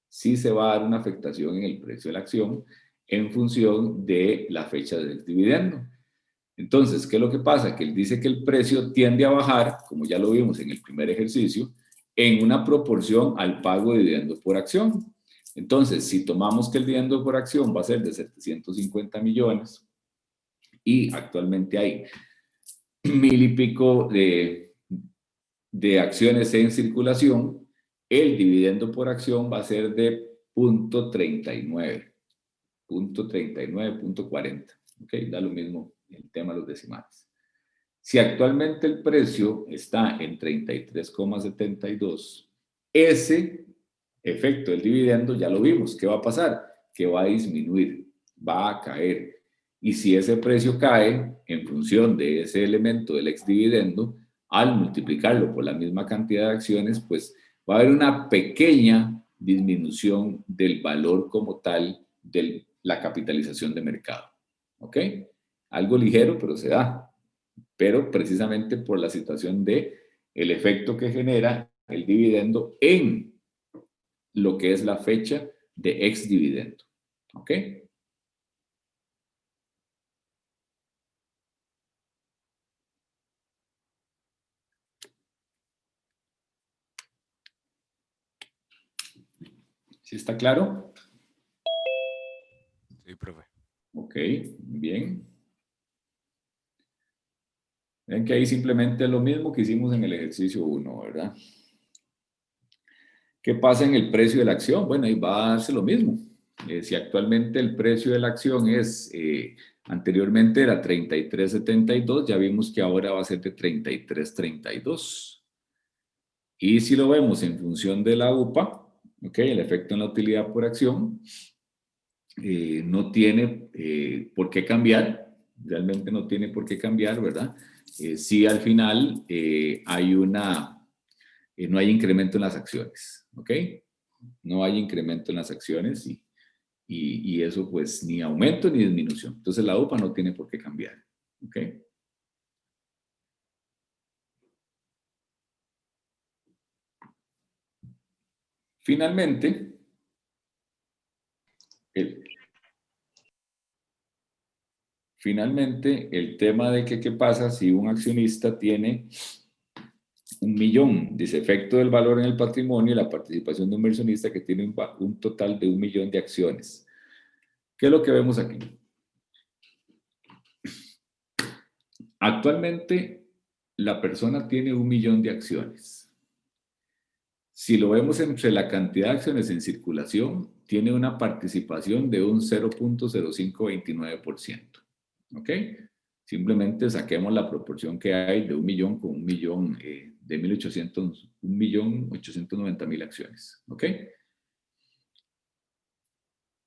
Sí se va a dar una afectación en el precio de la acción en función de la fecha del dividendo. Entonces, ¿qué es lo que pasa? Que él dice que el precio tiende a bajar, como ya lo vimos en el primer ejercicio, en una proporción al pago de dividendo por acción. Entonces, si tomamos que el dividendo por acción va a ser de 750 millones y actualmente hay 1000 y pico de acciones en circulación, el dividendo por acción va a ser de 0.39, 0.40. ¿Ok? Da lo mismo el tema de los decimales. Si actualmente el precio está en 33,72, ese efecto del dividendo ya lo vimos. ¿Qué va a pasar? Que va a disminuir, va a caer. Y si ese precio cae en función de ese elemento del exdividendo, al multiplicarlo por la misma cantidad de acciones, pues va a haber una pequeña disminución del valor como tal de la capitalización de mercado. ¿Ok? Algo ligero, pero se da. Pero precisamente por la situación de el efecto que genera el dividendo en lo que es la fecha de exdividendo. ¿Ok? ¿Sí está claro? Sí, profe. Ok, bien. Ven que ahí simplemente es lo mismo que hicimos en el ejercicio 1, ¿verdad? ¿Qué pasa en el precio de la acción? Bueno, ahí va a darse lo mismo. Si actualmente el precio de la acción es, anteriormente era 33.72, ya vimos que ahora va a ser de 33.32. Y si lo vemos en función de la UPA, ¿ok? El efecto en la utilidad por acción no tiene por qué cambiar, realmente no tiene por qué cambiar, ¿verdad? Si al final hay no hay incremento en las acciones, ¿ok? No hay incremento en las acciones y eso pues ni aumento ni disminución. Entonces la UPA no tiene por qué cambiar, ¿ok? Finalmente, el tema de que qué pasa si un accionista tiene 1.000.000, dice efecto del valor en el patrimonio y la participación de un inversionista que tiene un total de 1.000.000 de acciones. ¿Qué es lo que vemos aquí? Actualmente, la persona tiene 1.000.000 de acciones. Si lo vemos entre la cantidad de acciones en circulación, tiene una participación de un 0.0529%. ¿Ok? Simplemente saquemos la proporción que hay de 1.000.000 con 1.000.000 de 1.890.000 acciones. ¿Ok?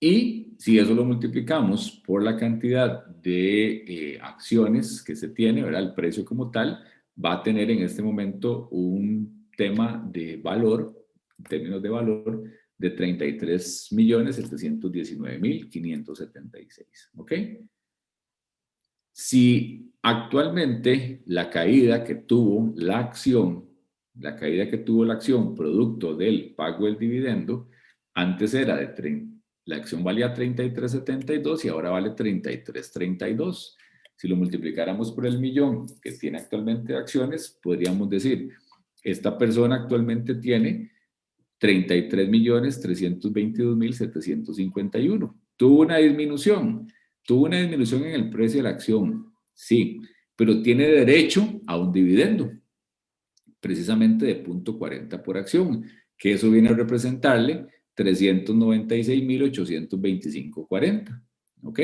Y si eso lo multiplicamos por la cantidad de acciones que se tiene, ¿verdad? El precio como tal va a tener en este momento un tema de valor, en términos de valor, de 33.719.576. ¿Ok? Si actualmente la caída que tuvo la acción producto del pago del dividendo, antes era de 30. La acción valía 33.72 y ahora vale 33.32. Si lo multiplicáramos por el 1.000.000 que tiene actualmente de acciones, podríamos decir, esta persona actualmente tiene 33.322.751. Tuvo una disminución en el precio de la acción, sí, pero tiene derecho a un dividendo, precisamente de 0.40 por acción, que eso viene a representarle 396.825.40. ¿Ok?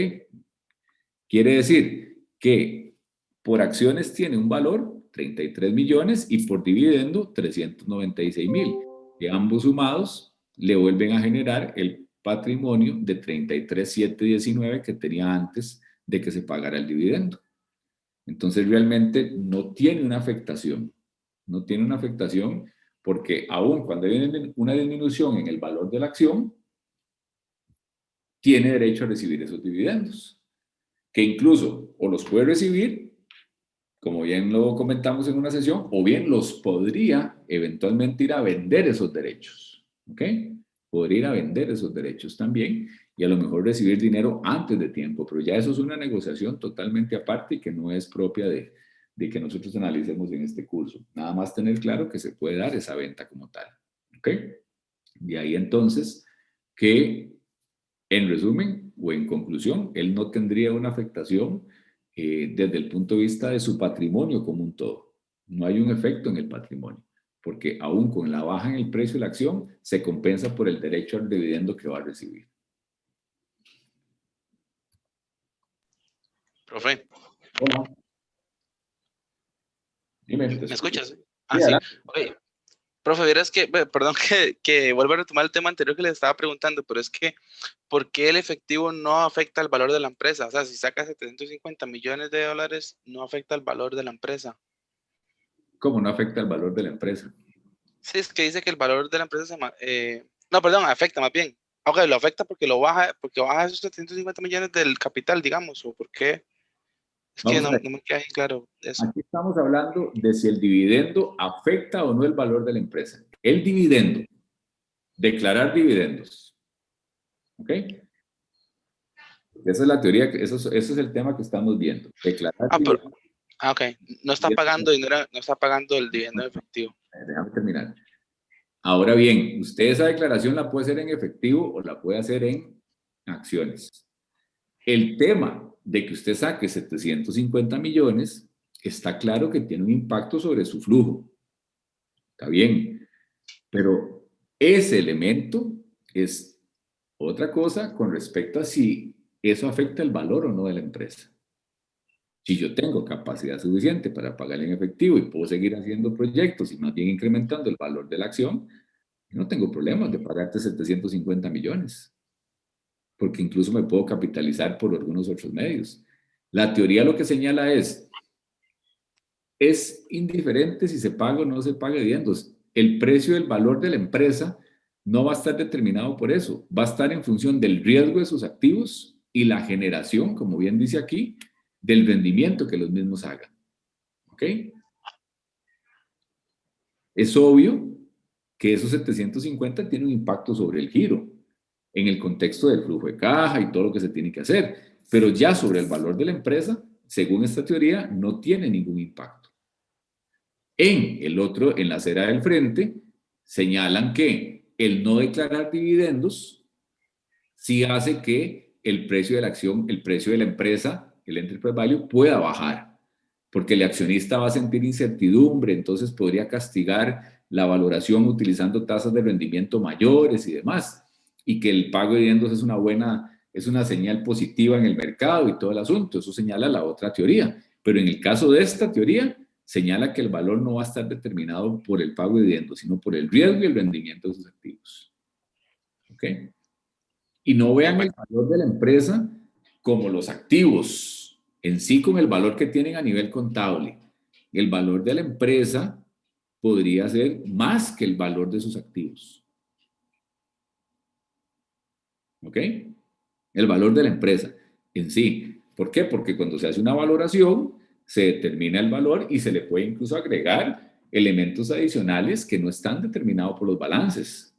Quiere decir que por acciones tiene un valor, 33 millones, y por dividendo, 396.000. Que ambos sumados le vuelven a generar el patrimonio de 33.719 que tenía antes de que se pagara el dividendo. Entonces realmente no tiene una afectación. No tiene una afectación porque aún cuando hay una disminución en el valor de la acción, tiene derecho a recibir esos dividendos, que incluso o los puede recibir, como bien lo comentamos en una sesión, o bien los podría eventualmente ir a vender esos derechos, ¿ok? Podría ir a vender esos derechos también y a lo mejor recibir dinero antes de tiempo, pero ya eso es una negociación totalmente aparte y que no es propia de que nosotros analicemos en este curso. Nada más tener claro que se puede dar esa venta como tal, ¿ok? De ahí entonces que, en resumen o en conclusión, él no tendría una afectación desde el punto de vista de su patrimonio como un todo. No hay un efecto en el patrimonio, porque aún con la baja en el precio de la acción, se compensa por el derecho al dividendo que va a recibir. Profe. Hola. Dime, ¿Me escuchas? Sí, Sí. Oye, profe, verás que, perdón que vuelva a retomar el tema anterior que les estaba preguntando, pero es que, ¿por qué el efectivo no afecta el valor de la empresa? O sea, si saca 750 millones de dólares, no afecta el valor de la empresa. ¿Cómo no afecta el valor de la empresa? Sí, es que dice que el valor de la empresa no, perdón, afecta más bien. Ok, lo afecta porque baja esos 750 millones del capital, digamos, o por qué. Es que no me queda bien claro eso. Aquí estamos hablando de si el dividendo afecta o no el valor de la empresa. El dividendo, declarar dividendos. ¿Ok? Esa es la teoría, eso es el tema que estamos viendo. Declarar dividendos. Ok, no está pagando dinero, no está pagando el dividendo efectivo. Déjame terminar. Ahora bien, usted esa declaración la puede hacer en efectivo o la puede hacer en acciones. El tema de que usted saque 750 millones, está claro que tiene un impacto sobre su flujo. Está bien, pero ese elemento es otra cosa con respecto a si eso afecta el valor o no de la empresa. Si yo tengo capacidad suficiente para pagar en efectivo y puedo seguir haciendo proyectos y más bien incrementando el valor de la acción, Yo no tengo problemas de pagarte 750 millones, porque incluso me puedo capitalizar por algunos otros medios. La teoría lo que señala es indiferente si se paga o no se paga dividendos. El precio del valor de la empresa no va a estar determinado por eso, va a estar en función del riesgo de sus activos y la generación, como bien dice aquí, del rendimiento que los mismos hagan. ¿Ok? Es obvio que esos 750 tienen un impacto sobre el giro, en el contexto del flujo de caja y todo lo que se tiene que hacer, pero ya sobre el valor de la empresa, según esta teoría, no tiene ningún impacto. En la acera del frente, señalan que el no declarar dividendos sí hace que el precio de la acción, el precio de la empresa, el enterprise value, pueda bajar, porque el accionista va a sentir incertidumbre, entonces podría castigar la valoración utilizando tasas de rendimiento mayores y demás, y que el pago de dividendos es una señal positiva en el mercado y todo el asunto. Eso señala la otra teoría, pero en el caso de esta teoría señala que el valor no va a estar determinado por el pago de dividendos, sino por el riesgo y el rendimiento de sus activos. ¿Ok? Y no vean el valor de la empresa como los activos en sí, con el valor que tienen a nivel contable. El valor de la empresa podría ser más que el valor de sus activos. ¿Ok? El valor de la empresa en sí. ¿Por qué? Porque cuando se hace una valoración, se determina el valor y se le puede incluso agregar elementos adicionales que no están determinados por los balances,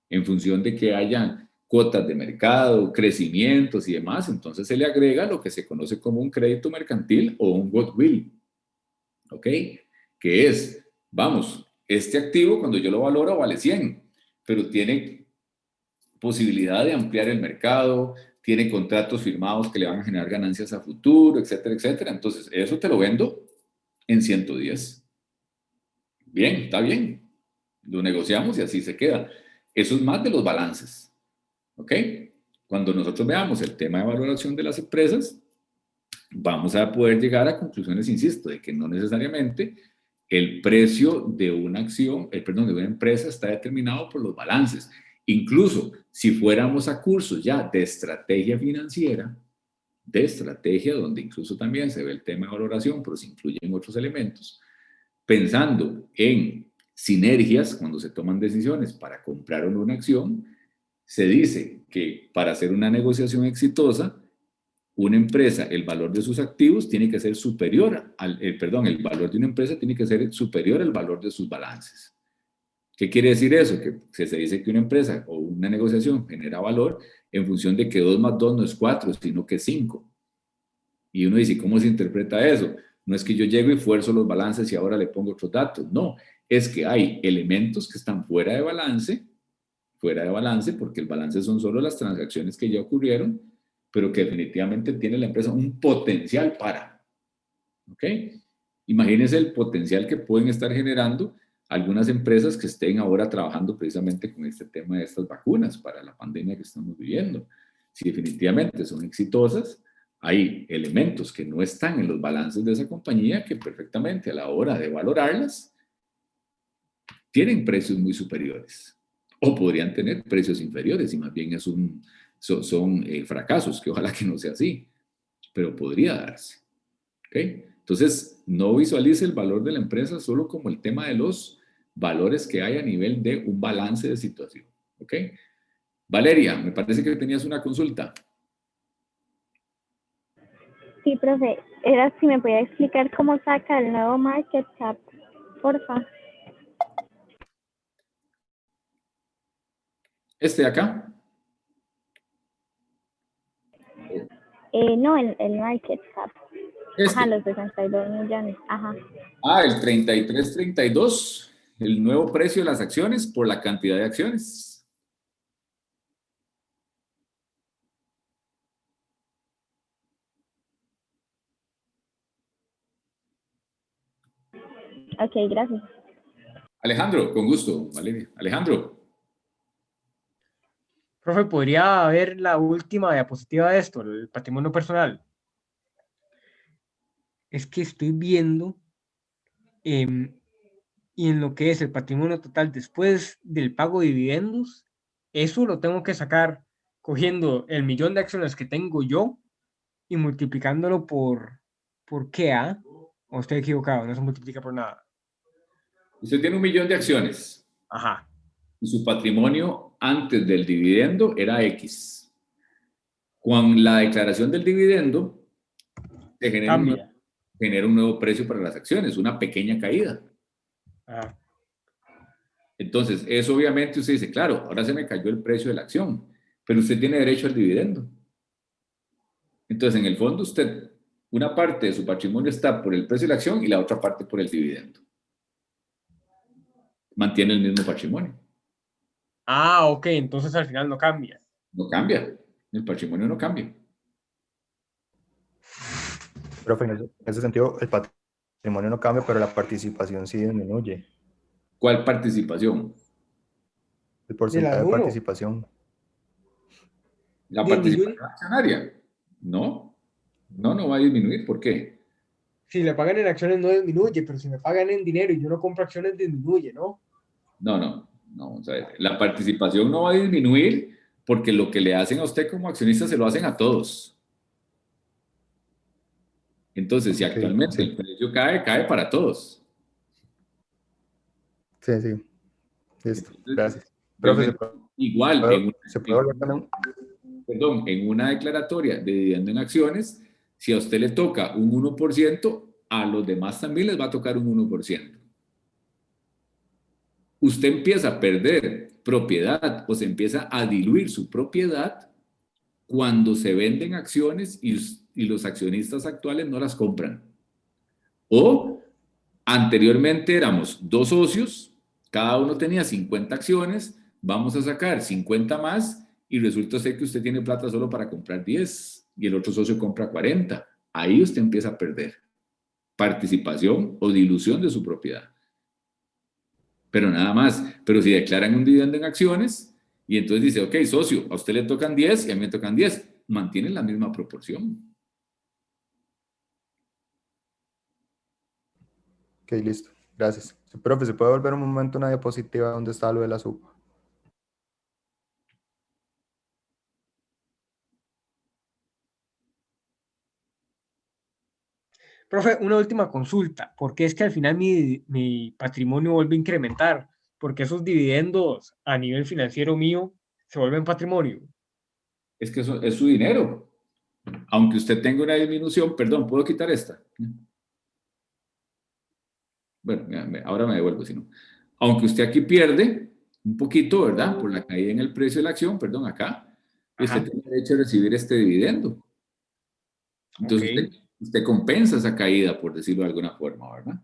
en función de que haya cuotas de mercado, crecimientos y demás. Entonces se le agrega lo que se conoce como un crédito mercantil o un goodwill. ¿Ok? Que es, vamos, este activo cuando yo lo valoro vale 100, pero tiene posibilidad de ampliar el mercado, tiene contratos firmados que le van a generar ganancias a futuro, etcétera, etcétera. Entonces, eso te lo vendo en 110. Bien, está bien. Lo negociamos y así se queda. Eso es más de los balances. ¿Ok? Cuando nosotros veamos el tema de valoración de las empresas, vamos a poder llegar a conclusiones, insisto, de que no necesariamente el precio de una acción, de una empresa está determinado por los balances. Incluso si fuéramos a cursos ya de estrategia financiera, de estrategia, donde incluso también se ve el tema de valoración, pero se incluyen otros elementos, pensando en sinergias cuando se toman decisiones para comprar o no una acción, se dice que para hacer una negociación exitosa, una empresa, el valor de sus activos tiene que ser superior el valor de una empresa tiene que ser superior al valor de sus balances. ¿Qué quiere decir eso? Que se dice que una empresa o una negociación genera valor en función de que 2 más 2 no es 4, sino que es 5. Y uno dice, ¿cómo se interpreta eso? No es que yo llego y fuerzo los balances y ahora le pongo otros datos. No, es que hay elementos que están fuera de balance, porque el balance son solo las transacciones que ya ocurrieron, pero que definitivamente tiene la empresa un potencial para. ¿Ok? Imagínense el potencial que pueden estar generando algunas empresas que estén ahora trabajando precisamente con este tema de estas vacunas para la pandemia que estamos viviendo. Si definitivamente son exitosas, hay elementos que no están en los balances de esa compañía que perfectamente a la hora de valorarlas tienen precios muy superiores o podrían tener precios inferiores y más bien son fracasos, que ojalá que no sea así, pero podría darse. ¿Ok? Entonces, no visualice el valor de la empresa solo como el tema de los valores que hay a nivel de un balance de situación. ¿Ok? Valeria, me parece que tenías una consulta. Sí, profe. Era si me podía explicar cómo saca el nuevo market cap, porfa. ¿Este de acá? No, el market cap. Ajá, los 62 millones. Ajá. El 33.32, el nuevo precio de las acciones por la cantidad de acciones. Ok, gracias. Alejandro, con gusto, Valeria. Alejandro. Profe, ¿podría ver la última diapositiva de esto, el patrimonio personal? Es que estoy viendo y en lo que es el patrimonio total después del pago de dividendos, eso lo tengo que sacar cogiendo el millón de acciones que tengo yo y multiplicándolo ¿por qué? ¿O estoy equivocado? No se multiplica por nada. Usted tiene 1 millón de acciones. Ajá. Y su patrimonio antes del dividendo era X. Con la declaración del dividendo, se genera un nuevo precio para las acciones, una pequeña caída. Ajá. Entonces, eso obviamente usted dice, claro, ahora se me cayó el precio de la acción, pero usted tiene derecho al dividendo. Entonces, en el fondo, usted, una parte de su patrimonio está por el precio de la acción y la otra parte por el dividendo. Mantiene el mismo patrimonio. Ah, ok, entonces al final no cambia. No cambia, el patrimonio no cambia. Profe, en ese sentido, el patrimonio no cambia, pero la participación sí disminuye. ¿Cuál participación? El porcentaje de participación. ¿La participación accionaria? No, no va a disminuir. ¿Por qué? Si le pagan en acciones no disminuye, pero si me pagan en dinero y yo no compro acciones disminuye, ¿no? No. O sea, la participación no va a disminuir porque lo que le hacen a usted como accionista se lo hacen a todos. Entonces, si actualmente el precio cae para todos. Sí. Listo. Gracias. Igual, en una declaratoria de dividendo en acciones, si a usted le toca un 1%, a los demás también les va a tocar un 1%. Usted empieza a perder propiedad o se empieza a diluir su propiedad cuando se venden acciones y los accionistas actuales no las compran. O anteriormente éramos 2 socios, cada uno tenía 50 acciones, vamos a sacar 50 más y resulta ser que usted tiene plata solo para comprar 10 y el otro socio compra 40. Ahí usted empieza a perder participación o dilución de su propiedad. Pero nada más. Pero si declaran un dividendo en acciones y entonces dice, ok, socio, a usted le tocan 10 y a mí me tocan 10, mantienen la misma proporción. Ok, listo. Gracias. Profe, ¿se puede volver un momento una diapositiva donde está lo de la SUP? Profe, una última consulta. ¿Por qué es que al final mi patrimonio vuelve a incrementar? Porque esos dividendos a nivel financiero mío se vuelven patrimonio. Es que eso es su dinero. Aunque usted tenga una disminución, perdón, ¿puedo quitar esta? Bueno, ahora me devuelvo, si no. Aunque usted aquí pierde un poquito, ¿verdad? Por la caída en el precio de la acción, perdón, acá, usted tiene derecho a recibir este dividendo. Entonces, usted compensa esa caída, por decirlo de alguna forma, ¿verdad?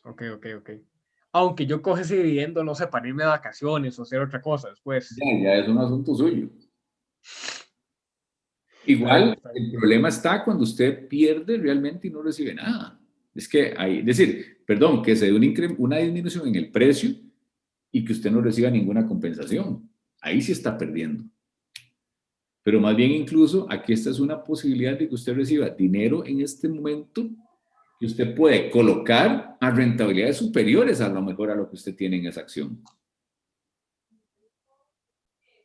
Ok. Aunque yo coge ese dividendo, no sé, para irme de vacaciones o hacer otra cosa después. Ya es un asunto suyo. Igual, el problema está cuando usted pierde realmente y no recibe nada. Es que que se dé una disminución en el precio y que usted no reciba ninguna compensación. Ahí sí está perdiendo. Pero más bien incluso aquí esta es una posibilidad de que usted reciba dinero en este momento que usted puede colocar a rentabilidades superiores a lo mejor a lo que usted tiene en esa acción.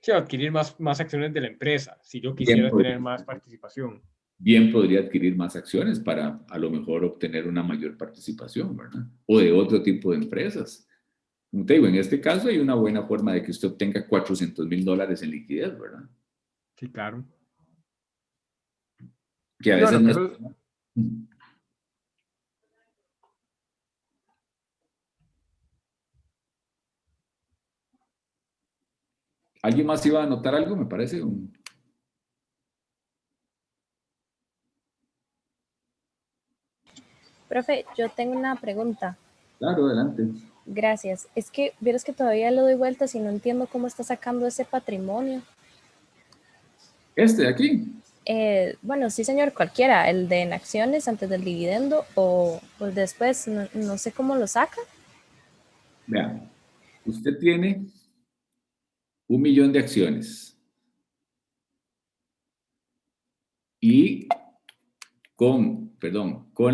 Sí, adquirir más acciones de la empresa, si yo quisiera tener más participación. Bien podría adquirir más acciones para a lo mejor obtener una mayor participación, ¿verdad? O de otro tipo de empresas. Como te digo, en este caso hay una buena forma de que usted obtenga $400,000 en liquidez, ¿verdad? Sí, claro. Que a veces no es... ¿Alguien más iba a anotar algo? Me parece. Profe, yo tengo una pregunta. Claro, adelante. Gracias. Es que, vieras que todavía le doy vueltas y no entiendo cómo está sacando ese patrimonio. ¿Este de aquí? Bueno, sí, señor, cualquiera. El de en acciones antes del dividendo o después, no sé cómo lo saca. Vean, usted tiene 1 millón de acciones. Y con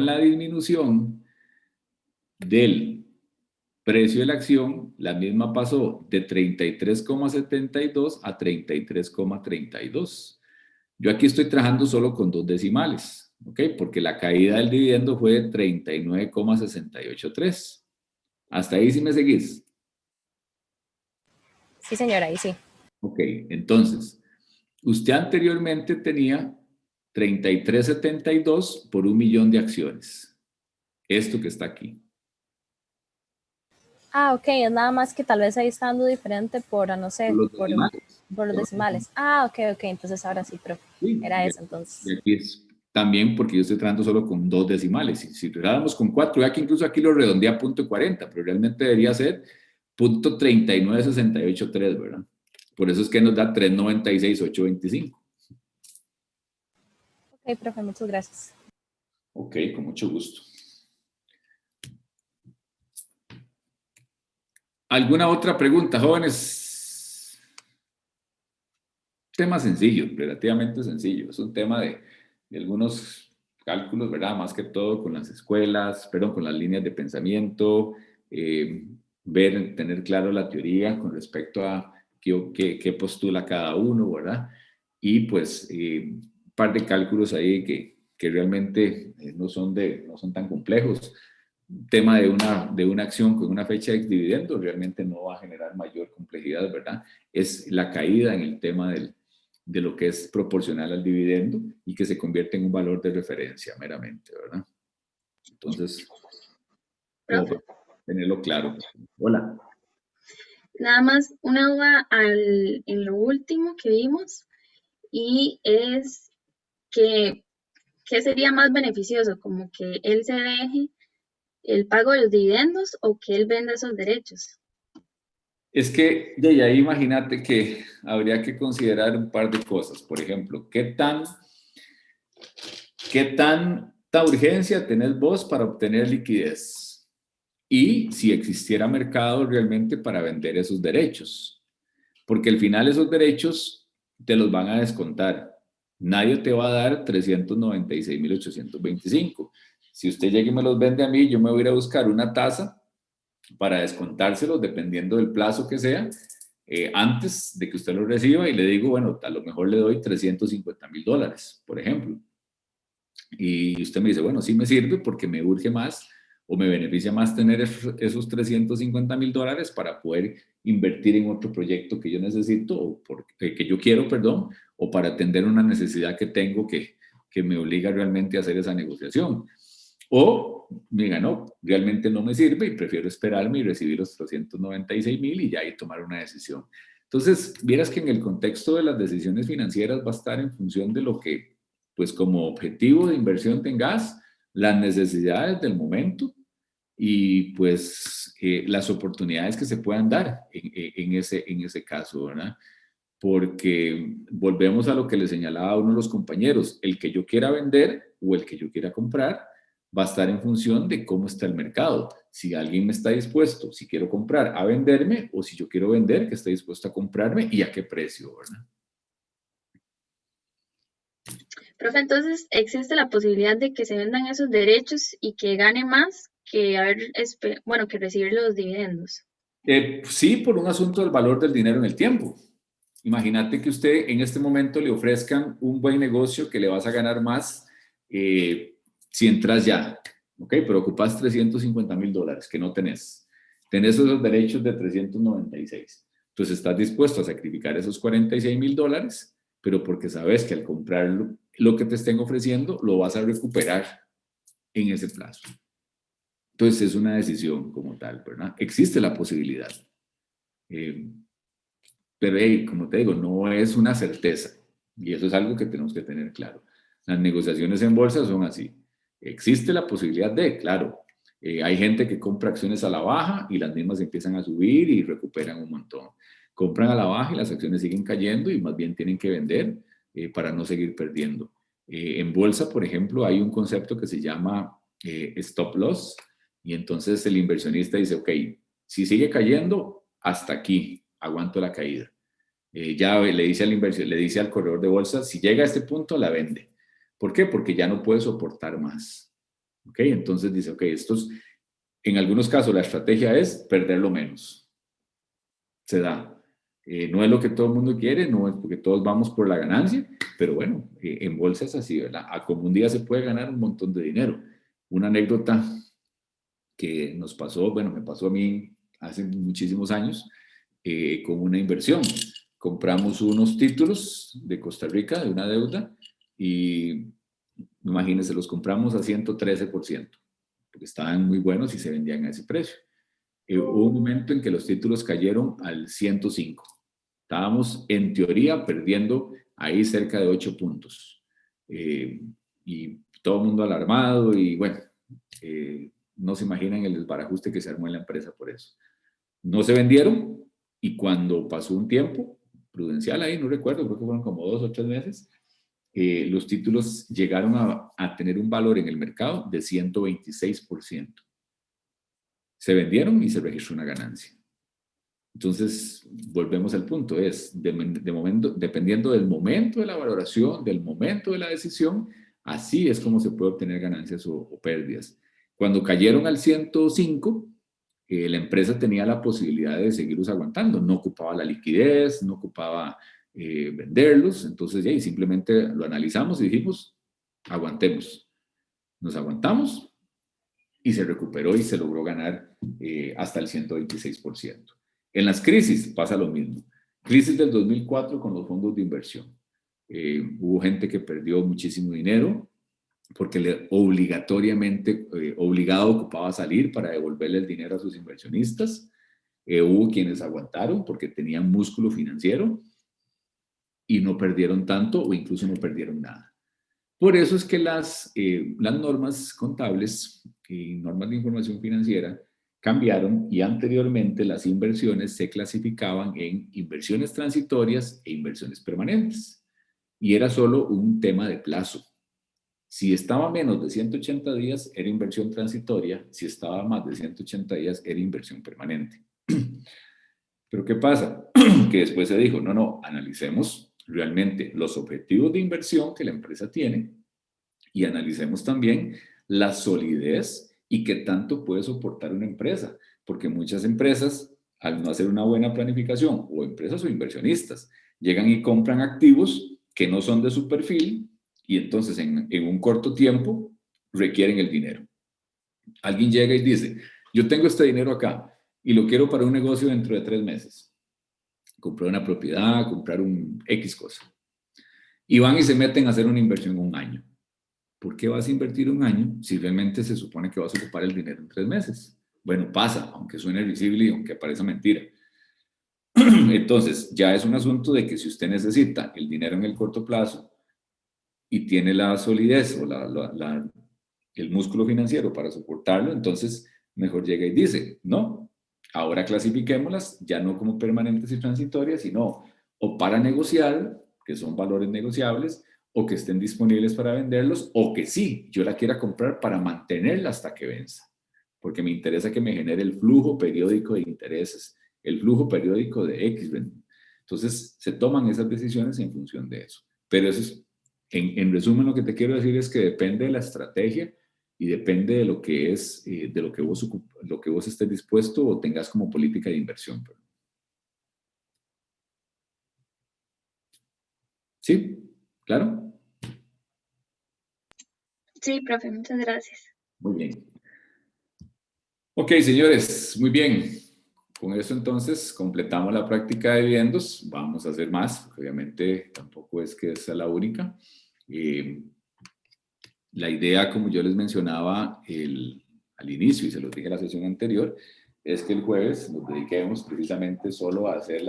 la disminución del precio de la acción, la misma pasó de 33,72 a 33,32. Yo aquí estoy trabajando solo con 2 decimales, ¿ok? Porque la caída del dividendo fue de 39,683. ¿Hasta ahí sí me seguís? Sí, señora, ahí sí. Ok, entonces, usted anteriormente tenía 33,72 por 1 millón de acciones. Esto que está aquí. Ah, ok, es nada más que tal vez ahí está dando diferente por, no sé, por los decimales. Ah, ok, entonces ahora sí, pero sí, era eso entonces. Y aquí es también porque yo estoy trabajando solo con 2 decimales. Si tuviéramos con 4, ya que incluso aquí lo redondeé a .40, pero realmente debería ser .39683, ¿verdad? Por eso es que nos da 396,825. Ok, profe, muchas gracias. Ok, con mucho gusto. ¿Alguna otra pregunta, jóvenes? Tema sencillo, relativamente sencillo. Es un tema de algunos cálculos, ¿verdad? Más que todo con las escuelas, perdón, con las líneas de pensamiento, tener claro la teoría con respecto a qué postula cada uno, ¿verdad? Y pues un par de cálculos ahí que realmente no son tan complejos. Tema de una acción con una fecha de dividendo realmente no va a generar mayor complejidad, ¿verdad? Es la caída en el tema de lo que es proporcional al dividendo y que se convierte en un valor de referencia meramente, ¿verdad? Entonces, tenerlo claro. Hola. Nada más una duda en lo último que vimos, y es que ¿qué sería más beneficioso? ¿Como que él se deje el pago de los dividendos o que él venda esos derechos? Es que de ahí imagínate que habría que considerar un par de cosas. Por ejemplo, ¿qué tanta urgencia tenés vos para obtener liquidez? Y si existiera mercado realmente para vender esos derechos. Porque al final esos derechos te los van a descontar. Nadie te va a dar 396,825. Si usted llega y me los vende a mí, yo me voy a ir a buscar una tasa para descontárselos dependiendo del plazo que sea, antes de que usted lo reciba, y le digo, bueno, a lo mejor le doy $350,000, por ejemplo. Y usted me dice, bueno, sí me sirve porque me urge más o me beneficia más tener esos $350,000 para poder invertir en otro proyecto que yo necesito, o que yo quiero, perdón, o para atender una necesidad que tengo que me obliga realmente a hacer esa negociación. O, diga, no, realmente no me sirve y prefiero esperarme y recibir los 396,000 y ya ahí tomar una decisión. Entonces, vieras que en el contexto de las decisiones financieras va a estar en función de lo que, pues como objetivo de inversión tengas, las necesidades del momento y pues las oportunidades que se puedan dar en ese caso, ¿verdad? Porque volvemos a lo que le señalaba a uno de los compañeros, el que yo quiera vender o el que yo quiera comprar va a estar en función de cómo está el mercado. Si alguien me está dispuesto, si quiero comprar, a venderme, o si yo quiero vender, que esté dispuesto a comprarme y a qué precio, ¿verdad? Profe, entonces, ¿existe la posibilidad de que se vendan esos derechos y que gane más que que recibir los dividendos? Sí, por un asunto del valor del dinero en el tiempo. Imagínate que usted en este momento le ofrezcan un buen negocio que le vas a ganar más si entras ya, ¿ok? Pero ocupas $350,000 que no tenés. Tenés esos derechos de 396. Entonces estás dispuesto a sacrificar esos $46,000, pero porque sabes que al comprar lo que te estén ofreciendo, lo vas a recuperar en ese plazo. Entonces es una decisión como tal, ¿verdad? Existe la posibilidad. Pero como te digo, no es una certeza. Y eso es algo que tenemos que tener claro. Las negociaciones en bolsa son así. Existe la posibilidad de, claro, hay gente que compra acciones a la baja y las mismas empiezan a subir y recuperan un montón. Compran a la baja y las acciones siguen cayendo y más bien tienen que vender para no seguir perdiendo. En bolsa, por ejemplo, hay un concepto que se llama stop loss, y entonces el inversionista dice, ok, si sigue cayendo, hasta aquí, aguanto la caída. Ya le dice al inversor, le dice al corredor de bolsa, si llega a este punto, la vende. ¿Por qué? Porque ya no puede soportar más. ¿Ok? Entonces dice, ok, En algunos casos la estrategia es perderlo menos. Se da. No es lo que todo el mundo quiere, no es porque todos vamos por la ganancia, pero bueno, en bolsa es así, ¿verdad? A como un día se puede ganar un montón de dinero. Una anécdota que nos pasó, bueno, me pasó a mí hace muchísimos años, con una inversión. Compramos unos títulos de Costa Rica, de una deuda, y imagínense, los compramos a 113%, porque estaban muy buenos y se vendían a ese precio. Hubo un momento en que los títulos cayeron al 105. Estábamos, en teoría, perdiendo ahí cerca de 8 puntos. Y todo el mundo alarmado y bueno, no se imaginan el desbarajuste que se armó en la empresa por eso. No se vendieron y cuando pasó un tiempo prudencial ahí, no recuerdo, creo que fueron como 2 o 3 meses, los títulos llegaron a tener un valor en el mercado de 126%. Se vendieron y se registró una ganancia. Entonces, volvemos al punto, es de momento, dependiendo del momento de la valoración, del momento de la decisión, así es como se puede obtener ganancias o pérdidas. Cuando cayeron al 105, la empresa tenía la posibilidad de seguirlos aguantando, no ocupaba la liquidez, no ocupaba venderlos, entonces ya simplemente lo analizamos y dijimos, aguantemos. Nos aguantamos y se recuperó y se logró ganar hasta el 126%. En las crisis pasa lo mismo. Crisis del 2004 con los fondos de inversión. Hubo gente que perdió muchísimo dinero porque obligatoriamente, obligado ocupaba salir para devolverle el dinero a sus inversionistas. Hubo quienes aguantaron porque tenían músculo financiero y no perdieron tanto o incluso no perdieron nada. Por eso es que las normas contables y normas de información financiera cambiaron y anteriormente las inversiones se clasificaban en inversiones transitorias e inversiones permanentes. Y era solo un tema de plazo. Si estaba menos de 180 días, era inversión transitoria. Si estaba más de 180 días, era inversión permanente. Pero ¿qué pasa? Que después se dijo, no, analicemos realmente los objetivos de inversión que la empresa tiene y analicemos también la solidez y qué tanto puede soportar una empresa. Porque muchas empresas, al no hacer una buena planificación, o empresas o inversionistas, llegan y compran activos que no son de su perfil y entonces en un corto tiempo requieren el dinero. Alguien llega y dice, yo tengo este dinero acá y lo quiero para un negocio dentro de 3 meses. Comprar una propiedad, comprar un X cosa. Y van y se meten a hacer una inversión 1 año. ¿Por qué vas a invertir 1 año si realmente se supone que vas a ocupar el dinero en 3 meses? Bueno, pasa, aunque suene risible y aunque parezca mentira. Entonces, ya es un asunto de que si usted necesita el dinero en el corto plazo y tiene la solidez o el músculo financiero para soportarlo, entonces mejor llega y dice, no, ahora clasifiquémoslas ya no como permanentes y transitorias, sino o para negociar, que son valores negociables, o que estén disponibles para venderlos, o que sí, yo la quiera comprar para mantenerla hasta que venza, porque me interesa que me genere el flujo periódico de intereses, el flujo periódico de X. Entonces, se toman esas decisiones en función de eso. Pero eso es, en resumen, lo que te quiero decir es que depende de la estrategia y depende de lo que es, de lo que vos estés dispuesto o tengas como política de inversión. ¿Sí? ¿Claro? Sí, profe, muchas gracias. Muy bien. Ok, señores, muy bien. Con eso entonces completamos la práctica de dividendos. Vamos a hacer más, obviamente tampoco es que sea la única. La idea, como yo les mencionaba al inicio y se los dije en la sesión anterior, es que el jueves nos dediquemos precisamente solo a hacer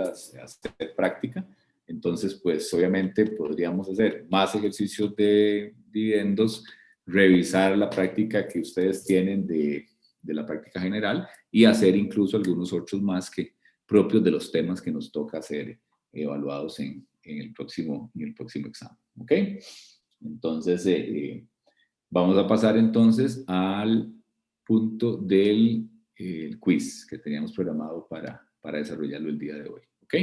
práctica. Entonces, pues obviamente podríamos hacer más ejercicios de dividendos, revisar la práctica que ustedes tienen de la práctica general y hacer incluso algunos otros más que propios de los temas que nos toca hacer evaluados en el próximo examen. ¿Ok? Entonces, vamos a pasar entonces al punto del quiz que teníamos programado para desarrollarlo el día de hoy. ¿Ok?